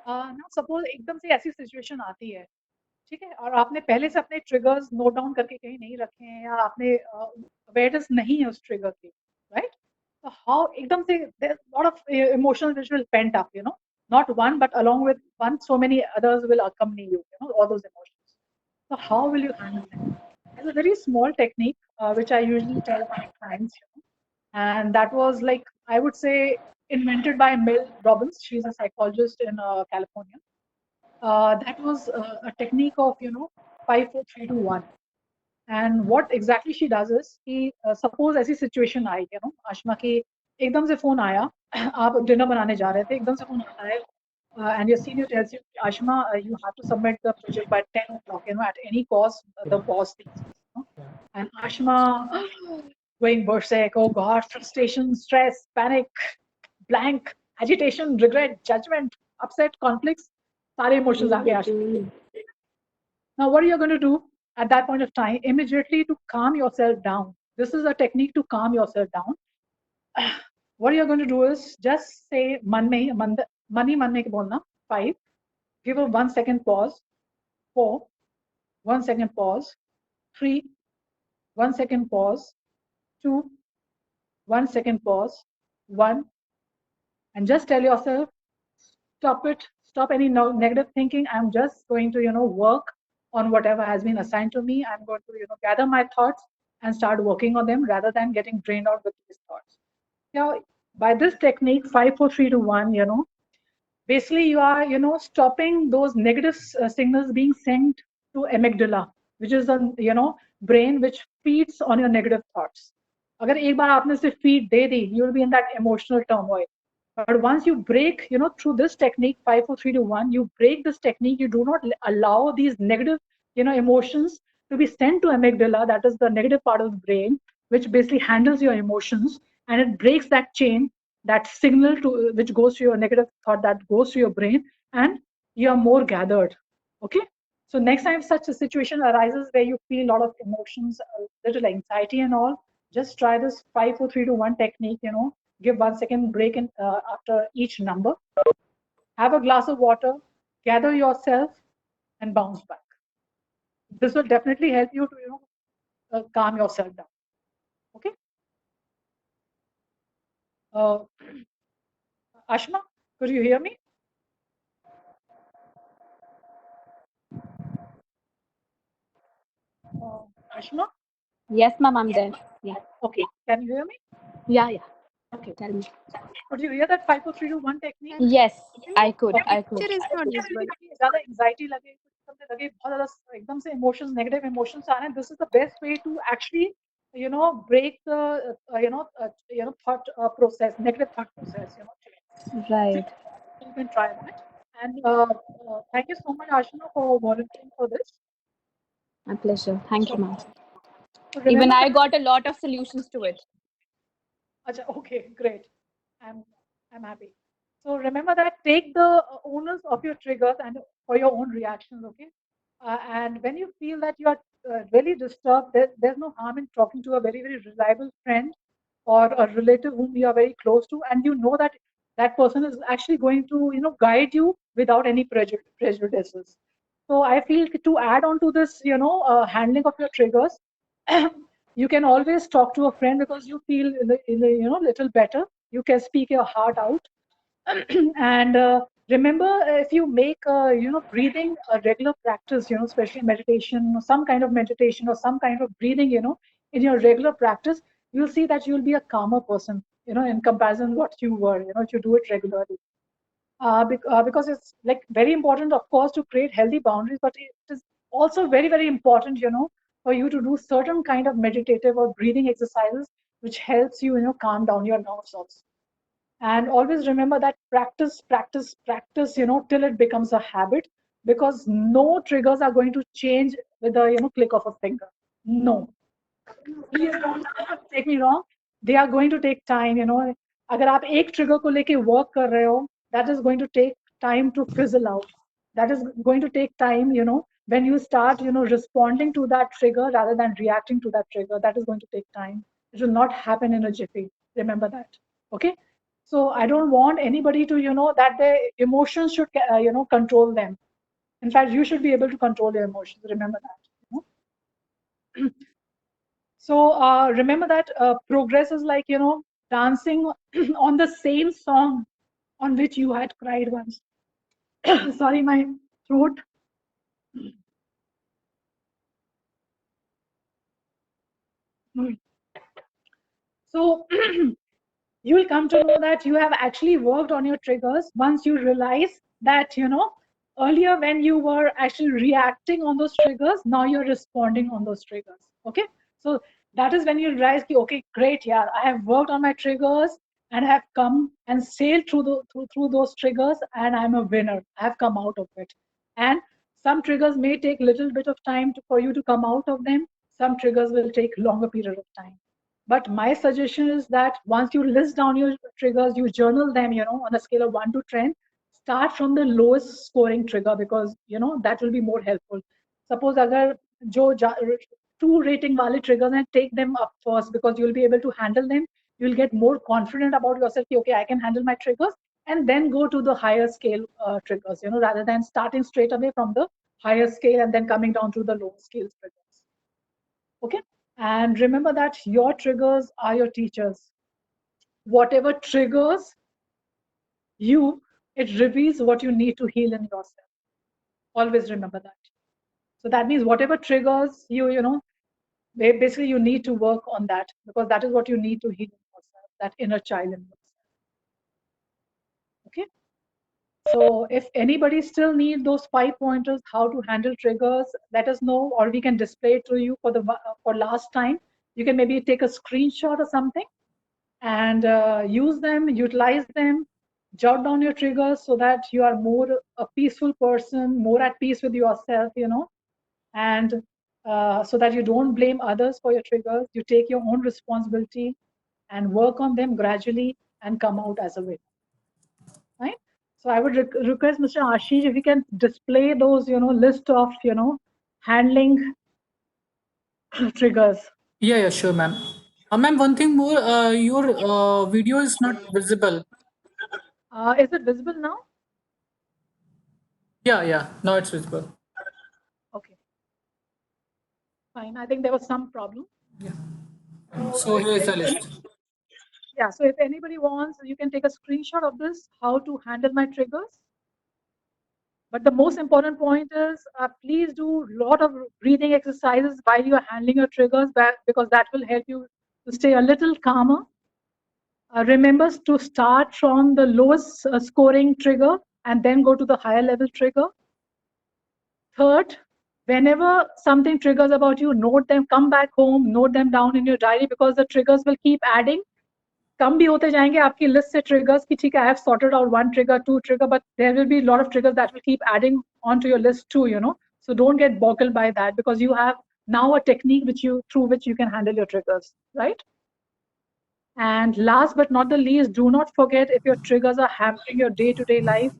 now suppose एकदम से ऐसी situation आती है, ठीक है, और आपने पहले से अपने triggers note down करके कहीं नहीं रखे हैं या आपने awareness नहीं है उस trigger की, right? So how एकदम से there's a lot of emotions which will pent up, not one but along with one, so many others will accompany you, all those emotions. So how will you handle them? There's a very small technique which I usually tell my clients, and that was like I would say invented by Mel Robbins. She's a psychologist in California. That was a technique of 5, 4, 3, 2, 1. And what exactly she does is कि suppose ऐसी situation आई आशमा की एकदम से phone आया आप dinner बनाने जा रहे थे एकदम से phone आता है and your senior tells you Ashma you have to submit the project by 10 o'clock at any cost the boss thinks and Ashma going berserk, oh god, frustration, stress, panic, blank, agitation, regret, judgment, upset, conflicts, सारे emotions आ गए Ashma. Now what are you going to do? at that point of time, immediately to calm yourself down. This is a technique to calm yourself down. What you're going to do is just say mani manne ke bolna. 5. Give a 1 second pause. 4. 1 second pause. 3. 1 second pause. 2. 1 second pause. 1. And just tell yourself, stop it. Stop any negative thinking. I'm just going to, work on whatever has been assigned to me. I'm going to, gather my thoughts and start working on them rather than getting drained out with these thoughts. Now, by this technique, 5, 4, 3, 2, 1, basically you are, stopping those negative signals being sent to amygdala, which is the, brain which feeds on your negative thoughts. अगर एक बार आपने से feed they the, you will be in that emotional turmoil. But once you break, through this technique, 5, 4, 3, 2, 1, you break this technique. You do not allow these negative, emotions to be sent to amygdala. That is the negative part of the brain, which basically handles your emotions, and it breaks that chain, that signal to which goes to your negative thought that goes to your brain, and you are more gathered. Okay. So next time such a situation arises where you feel a lot of emotions, a little anxiety and all, just try this 5, 4, 3, 2, 1 technique. Give 1 second break in, after each number. Have a glass of water, gather yourself, and bounce back. This will definitely help you to calm yourself down. Okay. Ashma, could you hear me? Ashma? Yes, ma'am, I'm there. Yeah. Okay. Can you hear me? Yeah, yeah. Okay. Tell me. Could you hear that 5, 4, 3, 2, 1 technique? Yes, I could. I could. Picture is not visible. ज़्यादा anxiety लगे, something लगे, बहुत ज़्यादा एकदम से emotions, negative emotions आ रहे हैं. This is the best way to actually, break the, thought process, negative thought process. Right. You can try that. And thank you so much, Ashna, for volunteering for this. My pleasure. Thank you, ma'am. So Even remember I that- got a lot of solutions to it. Acha, okay, great. I'm happy. So remember that, take the owners of your triggers and for your own reactions, okay? And when you feel that you are really disturbed, there's no harm in talking to a very, very reliable friend or a relative whom you are very close to, and you know that that person is actually going to, guide you without any prejudices. So I feel to add on to this, handling of your triggers, you can always talk to a friend because you feel little better. You can speak your heart out. And remember, if you make breathing a regular practice, especially meditation or some kind of meditation or some kind of breathing, in your regular practice, you'll see that you'll be a calmer person, in comparison to what you were, if you do it regularly. Because it's like very important, of course, to create healthy boundaries, but it is also very, very important, for you to do certain kind of meditative or breathing exercises, which helps you, calm down your nerves also. And always remember that practice, till it becomes a habit, because no triggers are going to change with a, click of a finger. No. Please don't take me wrong. They are going to take time, अगर आप एक trigger को लेके work कर रहे हो, that is going to take time to fizzle out. That is going to take time, when you start, responding to that trigger rather than reacting to that trigger. That is going to take time. It will not happen in a jiffy. Remember that. Okay. So I don't want anybody to, that their emotions should, control them. In fact, you should be able to control your emotions. Remember that. So remember that progress is like, dancing on the same song on which you had cried once. Sorry, my throat. So you will come to know that you have actually worked on your triggers once you realize that, earlier when you were actually reacting on those triggers, now you're responding on those triggers. Okay. So that is when you realize, okay, great, yeah, I have worked on my triggers and have come and sailed through those triggers, and I'm a winner. I have come out of it. And some triggers may take a little bit of time for you to come out of them. Some triggers will take longer period of time. But my suggestion is that once you list down your triggers, you journal them, on a scale of 1 to 10, start from the lowest scoring trigger, because, that will be more helpful. Suppose agar जो true rating wale triggers and take them up first, because you'll be able to handle them. You'll get more confident about yourself. Okay, I can handle my triggers, and then go to the higher scale triggers, rather than starting straight away from the higher scale and then coming down to the lower scale triggers. Okay, and remember that your triggers are your teachers. Whatever triggers you, it reveals what you need to heal in yourself. Always remember that. So that means whatever triggers you, basically you need to work on that, because that is what you need to heal in yourself, that inner child in yourself. Okay. So if anybody still need those 5 pointers, how to handle triggers, let us know, or we can display it to you for last time. You can maybe take a screenshot or something and use them, utilize them, jot down your triggers so that you are more a peaceful person, more at peace with yourself, and so that you don't blame others for your triggers. You take your own responsibility and work on them gradually and come out as a winner. Right? So I would request Mr. Ashish if we can display those, list of, handling triggers. Yeah, sure, ma'am. Ma'am, one thing more, your video is not visible. Is it visible now? Yeah, now it's visible. Okay. Fine. I think there was some problem. So here is the list. Yeah, so if anybody wants, you can take a screenshot of this, how to handle my triggers. But the most important point is, please do a lot of breathing exercises while you are handling your triggers, because that will help you to stay a little calmer. Remember to start from the lowest scoring trigger and then go to the higher level trigger. Third, whenever something triggers about you, note them, come back home, note them down in your diary, because the triggers will keep adding. कम भी होते जाएंगे आपकी list से triggers कि ठीक है, I have sorted out 1 trigger, 2 trigger, but there will be a lot of triggers that will keep adding onto your list too, So don't get boggled by that, because you have now a technique through which you can handle your triggers, right? And last but not the least, do not forget, if your triggers are hampering your day-to-day life,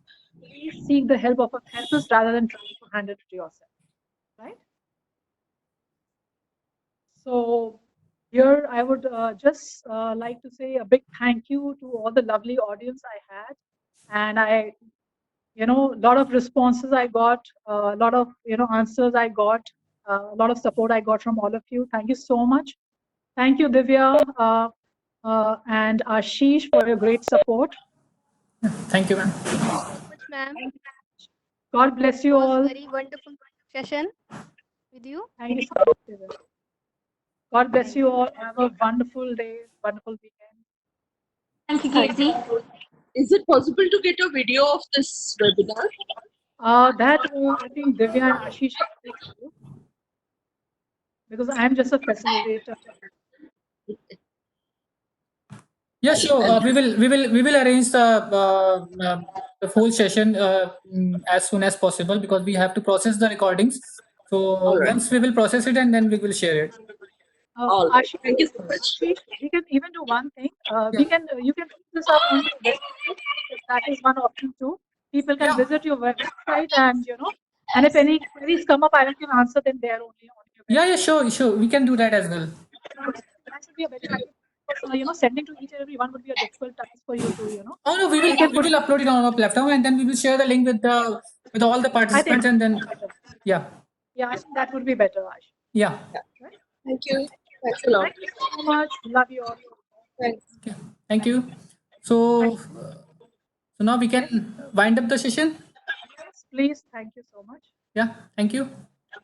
please seek the help of a therapist rather than trying to handle it yourself, right? So here, I would just like to say a big thank you to all the lovely audience I had. And a lot of responses I got, a lot of, answers I got, a lot of support I got from all of you. Thank you so much. Thank you, Divya and Ashish, for your great support. Thank you, ma'am. Ma'am, God bless you all. very wonderful session with you. Thank you so much, Divya. God bless you all. Have a wonderful day, wonderful weekend. Thank you, Kirti. Is it possible to get a video of this webinar? That I think Divya and Ashish can do, because I'm just a facilitator. Yeah, sure. We will arrange the whole session as soon as possible, because we have to process the recordings. So once we will process it, and then we will share it. Ashish, thank you so much. Ashish, we can even do one thing. You can put this up on the website. That is one option too. People can visit your website, and and if any queries come up, I can answer them there only. Yeah, sure. We can do that as well. That would be a better idea. Because, sending to each and every one would be a difficult task for you to, Oh no, we will upload it on our platform, and then we will share the link with all the participants, and then yeah. Yeah, I think that would be better, Ash. Yeah. Thank you. Thanks a lot. Thank you so much. Love you all. Thanks. Okay. Thank you. So now we can wind up the session. Yes, please. Thank you so much. Yeah. Thank you.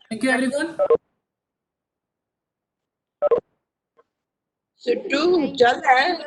Thank you, everyone. Sittu, jal hai.